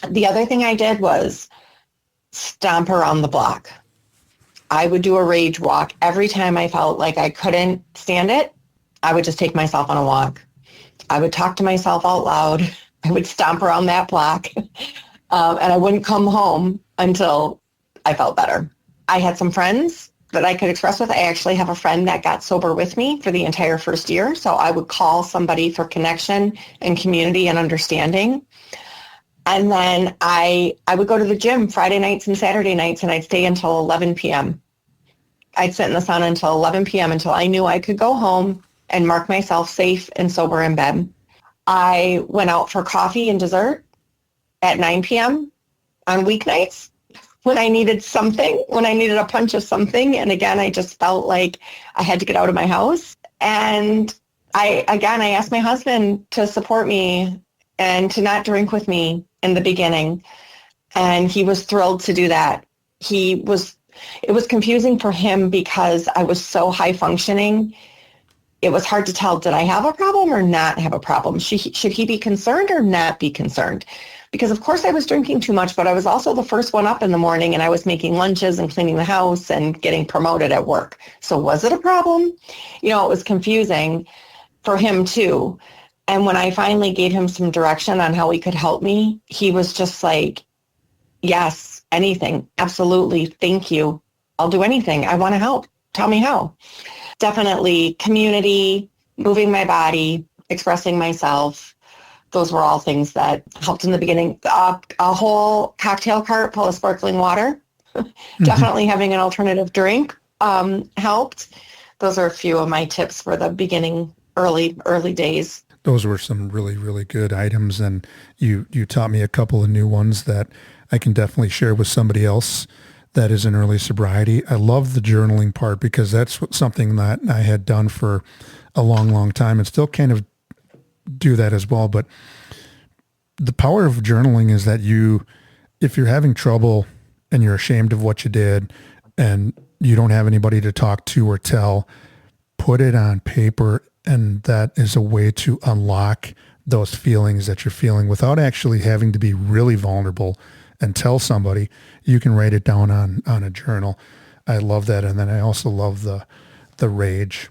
The other thing I did was stomp around the block. I would do a rage walk every time I felt like I couldn't stand it. I would just take myself on a walk. I would talk to myself out loud. I would stomp around that block. And I wouldn't come home until I felt better. I had some friends that I could express with. I actually have a friend that got sober with me for the entire first year. So I would call somebody for connection and community and understanding. And then I would go to the gym Friday nights and Saturday nights, and I'd stay until 11 p.m. I'd sit in the sun until 11 p.m. until I knew I could go home and mark myself safe and sober in bed. I went out for coffee and dessert at 9 p.m. on weeknights when I needed something, when I needed a punch of something. And again, I just felt like I had to get out of my house. And I asked my husband to support me and to not drink with me in the beginning. And he was thrilled to do that. It was confusing for him because I was so high functioning. It was hard to tell, did I have a problem or not have a problem? Should he be concerned or not be concerned? Because of course I was drinking too much, but I was also the first one up in the morning, and I was making lunches and cleaning the house and getting promoted at work. So was it a problem? It was confusing for him too. And when I finally gave him some direction on how he could help me, he was just like, yes, anything. Absolutely. Thank you. I'll do anything. I want to help. Tell me how. Definitely community, moving my body, expressing myself. Those were all things that helped in the beginning. A whole cocktail cart full of sparkling water. Definitely having an alternative drink helped. Those are a few of my tips for the beginning, early days. Those were some really, really good items. And you taught me a couple of new ones that I can definitely share with somebody else that is in early sobriety. I love the journaling part because that's something that I had done for a long, long time and still kind of do that as well. But the power of journaling is that if you're having trouble and you're ashamed of what you did and you don't have anybody to talk to or tell, put it on paper. And that is a way to unlock those feelings that you're feeling without actually having to be really vulnerable and tell somebody. You can write it down on a journal. I love that. And then I also love the rage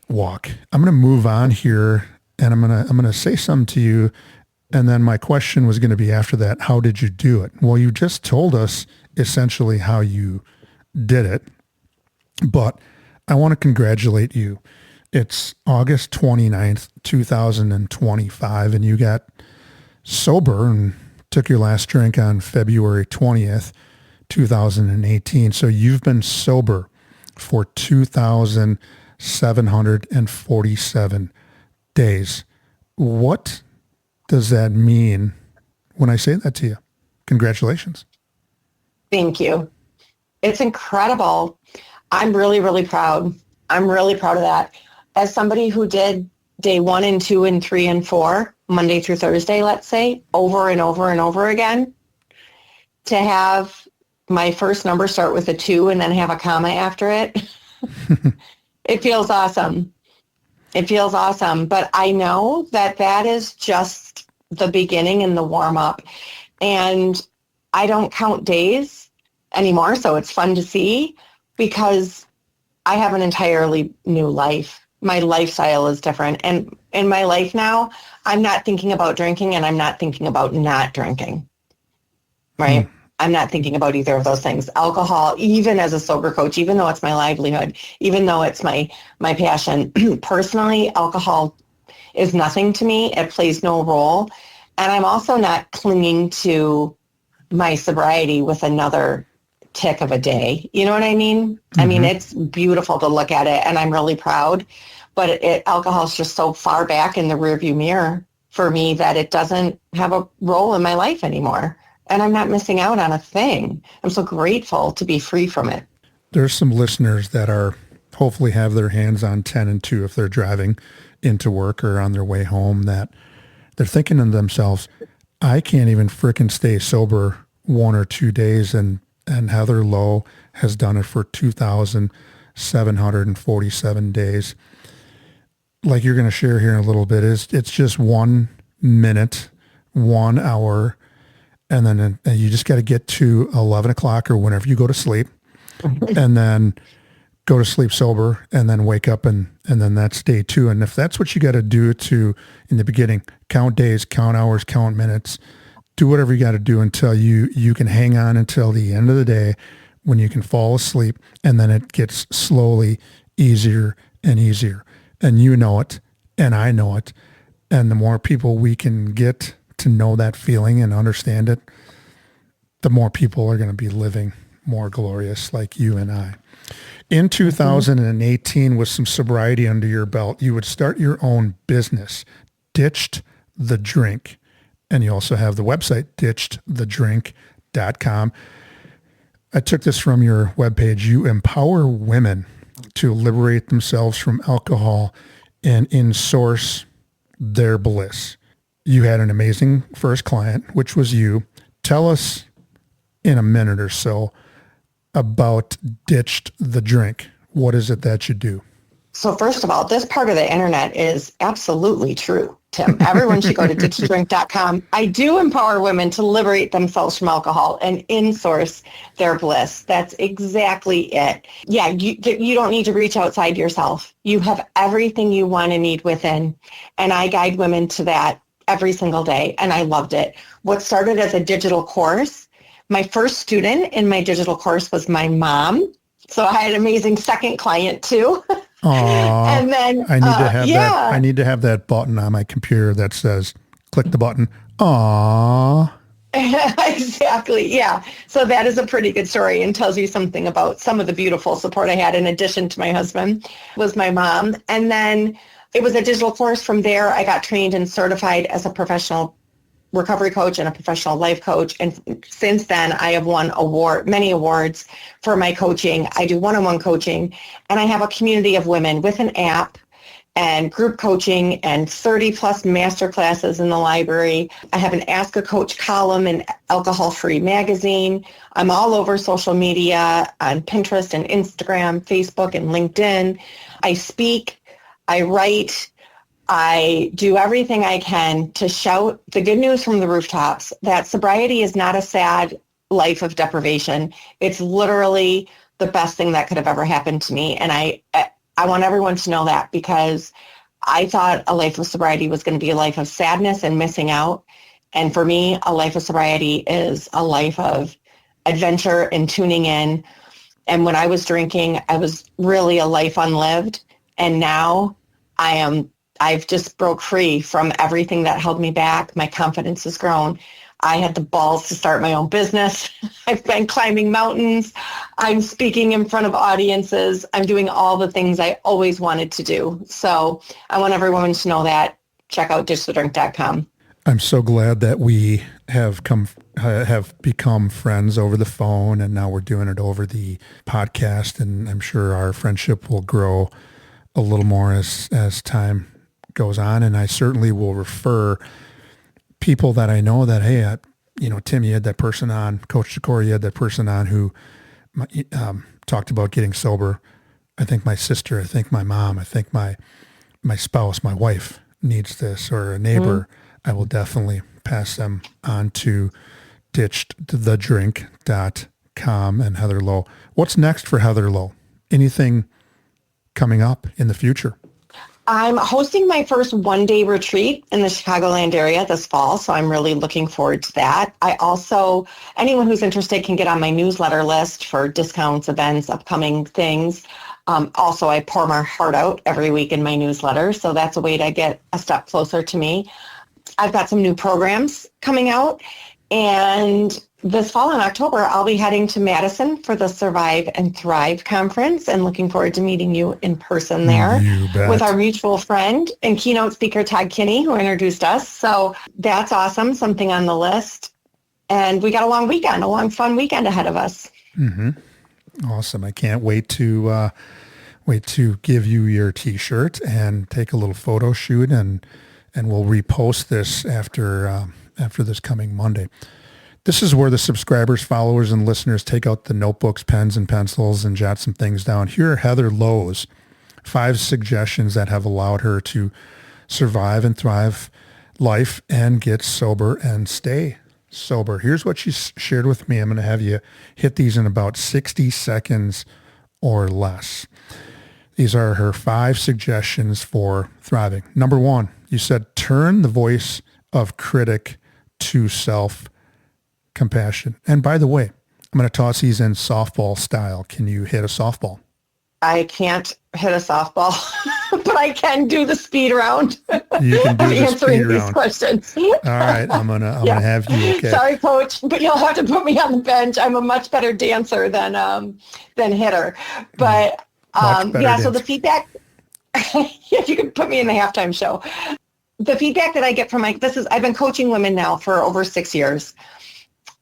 walk. I'm going to move on here, and I'm going to say something to you. And then my question was going to be after that, how did you do it? Well, you just told us essentially how you did it, but I want to congratulate you. It's August 29th, 2025, and you got sober and took your last drink on February 20th, 2018. So you've been sober for 2,747 days. What does that mean when I say that to you? Congratulations. Thank you. It's incredible. I'm really, really proud. I'm really proud of that. As somebody who did day 1 and 2 and 3 and 4, Monday through Thursday, let's say, over and over and over again, to have my first number start with a 2 and then have a comma after it, it feels awesome. It feels awesome. But I know that is just the beginning and the warm up. And I don't count days anymore, so it's fun to see because I have an entirely new life. My lifestyle is different. And in my life now, I'm not thinking about drinking and I'm not thinking about not drinking, right? I'm not thinking about either of those things. Alcohol, even as a sober coach, even though it's my livelihood, even though it's my passion, personally, alcohol is nothing to me. It plays no role. And I'm also not clinging to my sobriety with another tick of a day. You know what I mean? Mm-hmm. I mean, it's beautiful to look at it and I'm really proud, but alcohol is just so far back in the rearview mirror for me that it doesn't have a role in my life anymore. And I'm not missing out on a thing. I'm so grateful to be free from it. There's some listeners that are hopefully have their hands on 10 and 2 if they're driving into work or on their way home, that they're thinking to themselves, I can't even frickin' stay sober 1 or 2 days, and Heather Lowe has done it for 2,747 days. Like you're going to share here in a little bit, it's just 1 minute, 1 hour, and then you just got to get to 11 o'clock or whenever you go to sleep. And then go to sleep sober and then wake up and then that's day 2. And if that's what you got to do to, in the beginning, count days, count hours, count minutes, do whatever you got to do until you can hang on until the end of the day when you can fall asleep, and then it gets slowly easier and easier. And you know it, and I know it. And the more people we can get to know that feeling and understand it, the more people are going to be living more glorious like you and I. In 2018, with some sobriety under your belt, you would start your own business, Ditched the Drink. And you also have the website, ditchedthedrink.com. I took this from your webpage. You empower women to liberate themselves from alcohol and in-source their bliss. You had an amazing first client, which was you. Tell us in a minute or so about Ditched the Drink. What is it that you do? So first of all, this part of the internet is absolutely true, Tim. Everyone should go to ditchedthedrink.com. I do empower women to liberate themselves from alcohol and in-source their bliss. That's exactly it. Yeah, you don't need to reach outside yourself. You have everything you want and need within. And I guide women to that every single day, and I loved it. What started as a digital course, my first student in my digital course was my mom. So I had an amazing second client too. Aww, and then I need to have that. I need to have that button on my computer that says, click the button. Aww. Exactly. Yeah. So that is a pretty good story and tells you something about some of the beautiful support I had in addition to my husband was my mom. And then it was a digital course. From there, I got trained and certified as a professional recovery coach and a professional life coach. And since then, I have won many awards for my coaching. I do one-on-one coaching, and I have a community of women with an app and group coaching and 30 plus master classes in the library. I have an Ask a Coach column in Alcohol Free magazine. I'm all over social media on Pinterest and Instagram, Facebook and LinkedIn. I speak, I write, I do everything I can to shout the good news from the rooftops that sobriety is not a sad life of deprivation. It's literally the best thing that could have ever happened to me. And I want everyone to know that, because I thought a life of sobriety was going to be a life of sadness and missing out. And for me, a life of sobriety is a life of adventure and tuning in. And when I was drinking, I was really a life unlived. And now I've just broke free from everything that held me back. My confidence has grown. I had the balls to start my own business. I've been climbing mountains. I'm speaking in front of audiences. I'm doing all the things I always wanted to do. So I want everyone to know that. Check out ditchthedrink.com. I'm so glad that we have become friends over the phone, and now we're doing it over the podcast, and I'm sure our friendship will grow a little more as time goes on. And I certainly will refer people that I know that, hey, Tim, you had that person on, Coach Shakori, you had that person on who talked about getting sober. I think my sister, I think my mom, I think my spouse, my wife needs this, or a neighbor. I will definitely pass them on to ditchedthedrink.com and Heather Lowe. What's next for Heather Lowe? Anything coming up in the future? I'm hosting my first one-day retreat in the Chicagoland area this fall, so I'm really looking forward to that. I also, anyone who's interested can get on my newsletter list for discounts, events, upcoming things. Also, I pour my heart out every week in my newsletter, so that's a way to get a step closer to me. I've got some new programs coming out, and this fall in October, I'll be heading to Madison for the Survive and Thrive conference, and looking forward to meeting you in person there with our mutual friend and keynote speaker, Todd Kinney, who introduced us. So that's awesome, something on the list. And we got a long fun weekend ahead of us. Mm-hmm. Awesome. I can't wait to give you your T-shirt and take a little photo shoot, and we'll repost this after this coming Monday. This is where the subscribers, followers, and listeners take out the notebooks, pens, and pencils and jot some things down. Here are Heather Lowe's 5 suggestions that have allowed her to survive and thrive life and get sober and stay sober. Here's what she shared with me. I'm going to have you hit these in about 60 seconds or less. These are her 5 suggestions for thriving. Number 1, you said turn the voice of critic to self-compassion. And by the way, I'm going to toss these in softball style. Can you hit a softball? I can't hit a softball, but I can do the speed round. You can do the answering speed these round. questions. All right, I'm gonna have you. Okay. Sorry, Coach, but you'll have to put me on the bench. I'm a much better dancer than hitter. But so dancer. the feedback. If you could put me in the halftime show, the feedback that I get from I've been coaching women now for over 6 years.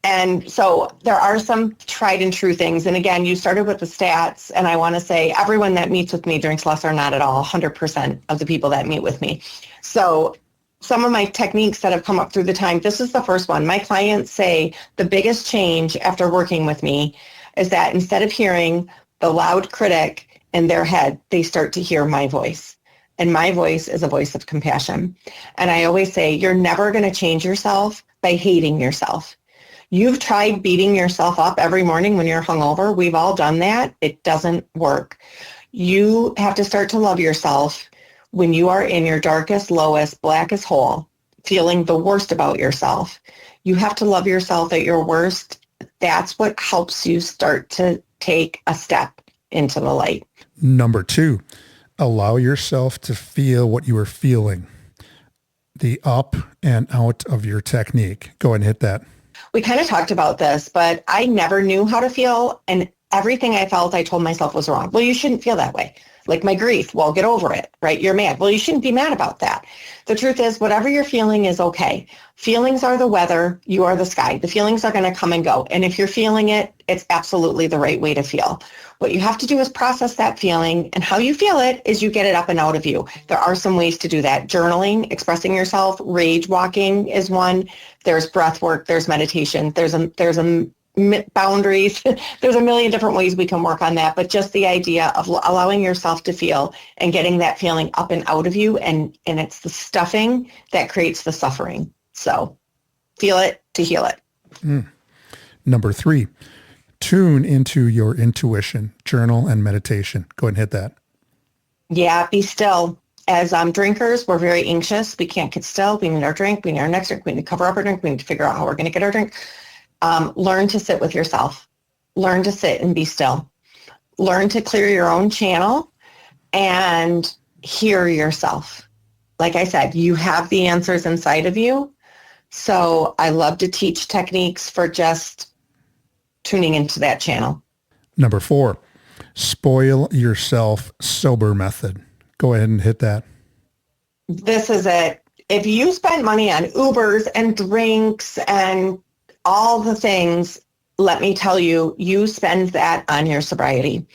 And so there are some tried and true things. And again, you started with the stats, and I want to say everyone that meets with me drinks less or not at all, 100% of the people that meet with me. So some of my techniques that have come up through the time, this is the first one. My clients say the biggest change after working with me is that instead of hearing the loud critic in their head, they start to hear my voice. And my voice is a voice of compassion. And I always say, you're never going to change yourself by hating yourself. You've tried beating yourself up every morning when you're hungover. We've all done that. It doesn't work. You have to start to love yourself when you are in your darkest, lowest, blackest hole, feeling the worst about yourself. You have to love yourself at your worst. That's what helps you start to take a step into the light. Number 2, allow yourself to feel what you are feeling. The up and out of your technique. Go ahead and hit that. We kind of talked about this, but I never knew how to feel, and everything I felt, I told myself was wrong. Well, you shouldn't feel that way. Like my grief, well, get over it, right? You're mad. Well, you shouldn't be mad about that. The truth is, whatever you're feeling is okay. Feelings are the weather. You are the sky. The feelings are going to come and go. And if you're feeling it, it's absolutely the right way to feel. What you have to do is process that feeling, and how you feel it is you get it up and out of you. There are some ways to do that. Journaling, expressing yourself, rage walking is one. There's breath work. There's meditation. There's boundaries. There's a million different ways we can work on that, but just the idea of allowing yourself to feel and getting that feeling up and out of you, and it's the stuffing that creates the suffering. So feel it to heal it. Number 3, tune into your intuition, journal and meditation. Go ahead and hit that. Yeah, be still. As drinkers, we're very anxious. We can't get still. We need our drink. We need our next drink. We need to cover up our drink. We need to figure out how we're going to get our drink. Learn to sit with yourself. Learn to sit and be still. Learn to clear your own channel and hear yourself. Like I said, you have the answers inside of you. So I love to teach techniques for just tuning into that channel. Number 4, spoil yourself sober method. Go ahead and hit that. This is it. If you spend money on Ubers and drinks and all the things, let me tell you, you spend that on your sobriety.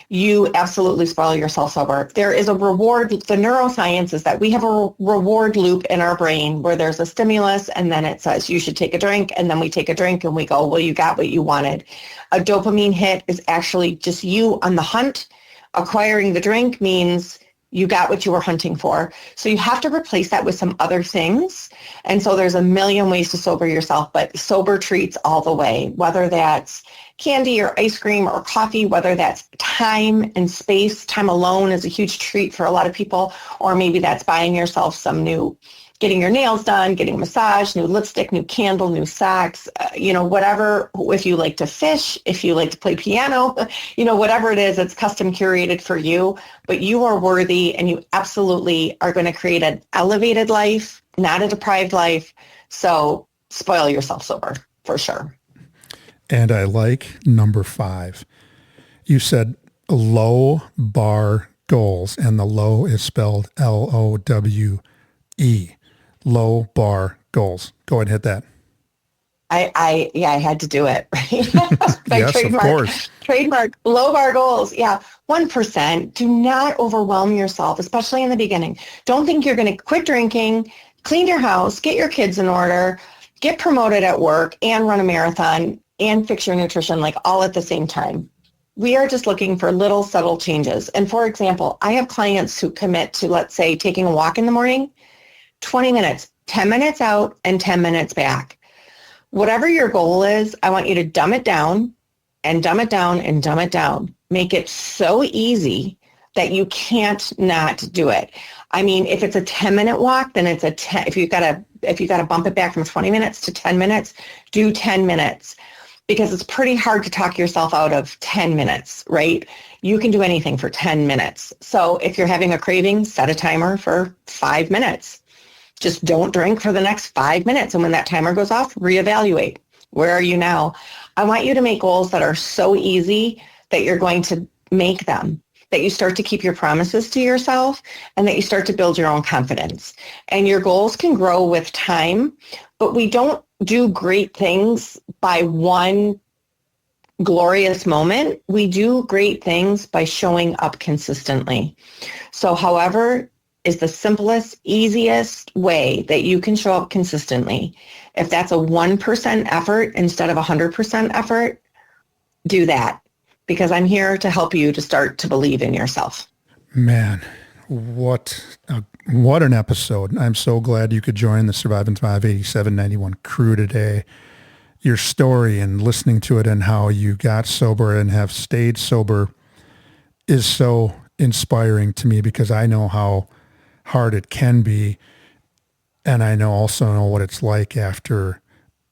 You absolutely spoil yourself sober. There is a reward. The neuroscience is that we have a reward loop in our brain where there's a stimulus, and then it says you should take a drink, and then we take a drink and we go, well, you got what you wanted. A dopamine hit is actually just you on the hunt. Acquiring the drink means you got what you were hunting for. So you have to replace that with some other things. And so there's a million ways to sober yourself, but sober treats all the way, whether that's candy or ice cream or coffee, whether that's time and space. Time alone is a huge treat for a lot of people, or maybe that's buying yourself some new, getting your nails done, getting a massage, new lipstick, new candle, new socks, whatever. If you like to fish, if you like to play piano, whatever it is, it's custom curated for you, but you are worthy, and you absolutely are going to create an elevated life, not a deprived life. So spoil yourself sober for sure. And I like number 5. You said low bar goals, and the low is spelled LOWE. Low bar goals. Go ahead and hit that. I had to do it, right? Yes, trademark, of course. Trademark, low bar goals. Yeah, 1%. Do not overwhelm yourself, especially in the beginning. Don't think you're going to quit drinking, clean your house, get your kids in order, get promoted at work, and run a marathon, and fix your nutrition, like all at the same time. We are just looking for little subtle changes. And for example, I have clients who commit to, let's say, taking a walk in the morning, 20 minutes, 10 minutes out and 10 minutes back. Whatever your goal is, I want you to dumb it down and dumb it down and dumb it down. make it so easy that you can't not do it. I mean, if it's a 10-minute walk, then it's if you got to bump it back from 20 minutes to 10 minutes, do 10 minutes, because it's pretty hard to talk yourself out of 10 minutes, right? You can do anything for 10 minutes. So if you're having a craving, set a timer for 5 minutes. Just don't drink for the next 5 minutes. And when that timer goes off, reevaluate. Where are you now? I want you to make goals that are so easy that you're going to make them, that you start to keep your promises to yourself, and that you start to build your own confidence. And your goals can grow with time, but we don't do great things by one glorious moment. We do great things by showing up consistently. So however is the simplest, easiest way that you can show up consistently. If that's a 1% effort instead of 100% effort, do that, because I'm here to help you to start to believe in yourself. Man, what an episode. I'm so glad you could join the Survive and Thrive 8791 crew today. Your story and listening to it and how you got sober and have stayed sober is so inspiring to me, because I know how hard it can be. And I also know what it's like after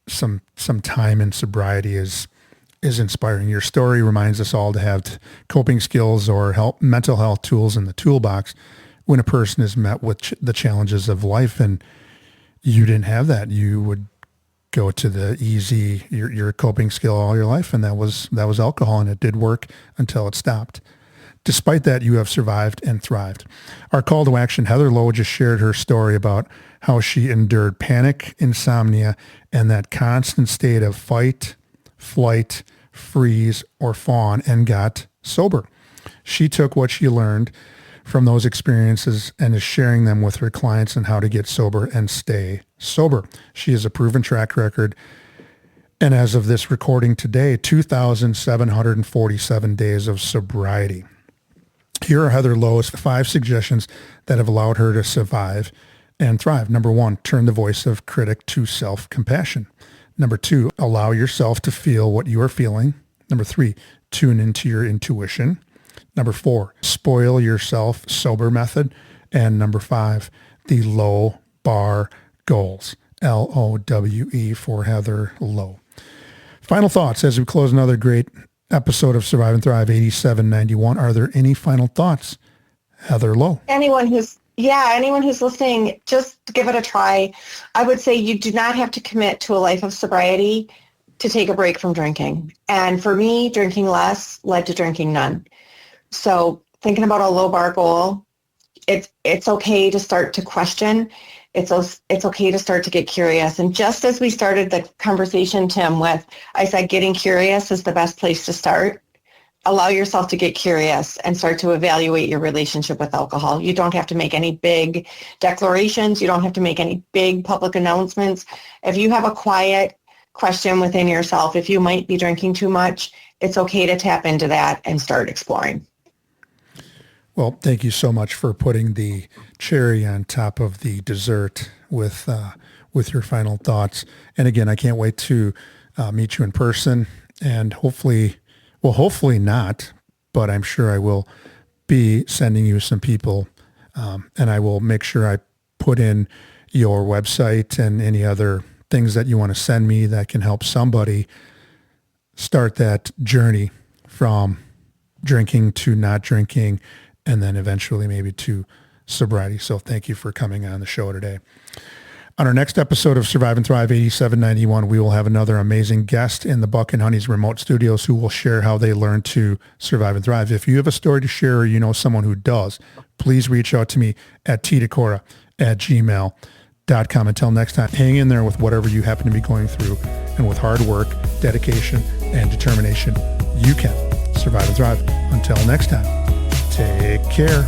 some time in sobriety is inspiring. Your story reminds us all to have coping skills or mental health tools in the toolbox when a person is met with the challenges of life. And you didn't have that. You would go to the easy, your coping skill all your life, and that was alcohol, and it did work until it stopped. Despite that, you have survived and thrived. Our call to action, Heather Lowe just shared her story about how she endured panic, insomnia, and that constant state of fight, flight, freeze, or fawn, and got sober. She took what she learned from those experiences and is sharing them with her clients on how to get sober and stay sober. She has a proven track record, and as of this recording today, 2,747 days of sobriety. Here are Heather Lowe's 5 suggestions that have allowed her to survive and thrive. Number 1, turn the voice of critic to self-compassion. Number 2, allow yourself to feel what you are feeling. Number 3, tune into your intuition. Number 4, spoil yourself sober method. And number 5, the low bar goals. LOWE for Heather Lowe. Final thoughts as we close another great episode of Survive and Thrive 8791. Are there any final thoughts, Heather Lowe? Anyone who's listening, just give it a try. I would say you do not have to commit to a life of sobriety to take a break from drinking. And for me, drinking less led to drinking none. So thinking about a low bar goal, it's okay to start to question. It's okay to start to get curious. And just as we started the conversation, Tim, I said getting curious is the best place to start. Allow yourself to get curious and start to evaluate your relationship with alcohol. You don't have to make any big declarations. You don't have to make any big public announcements. If you have a quiet question within yourself, if you might be drinking too much, it's okay to tap into that and start exploring. Well, thank you so much for putting the cherry on top of the dessert with your final thoughts. And again, I can't wait to meet you in person, and hopefully not, but I'm sure I will be sending you some people, and I will make sure I put in your website and any other things that you want to send me that can help somebody start that journey from drinking to not drinking, and then eventually maybe to sobriety. So thank you for coming on the show today. On our next episode of Survive and Thrive 8791, we will have another amazing guest in the Buck and Honey's remote studios who will share how they learned to survive and thrive. If you have a story to share or you know someone who does, please reach out to me at tdecora@gmail.com. Until next time, hang in there with whatever you happen to be going through, and with hard work, dedication, and determination, you can survive and thrive. Until next time, take care.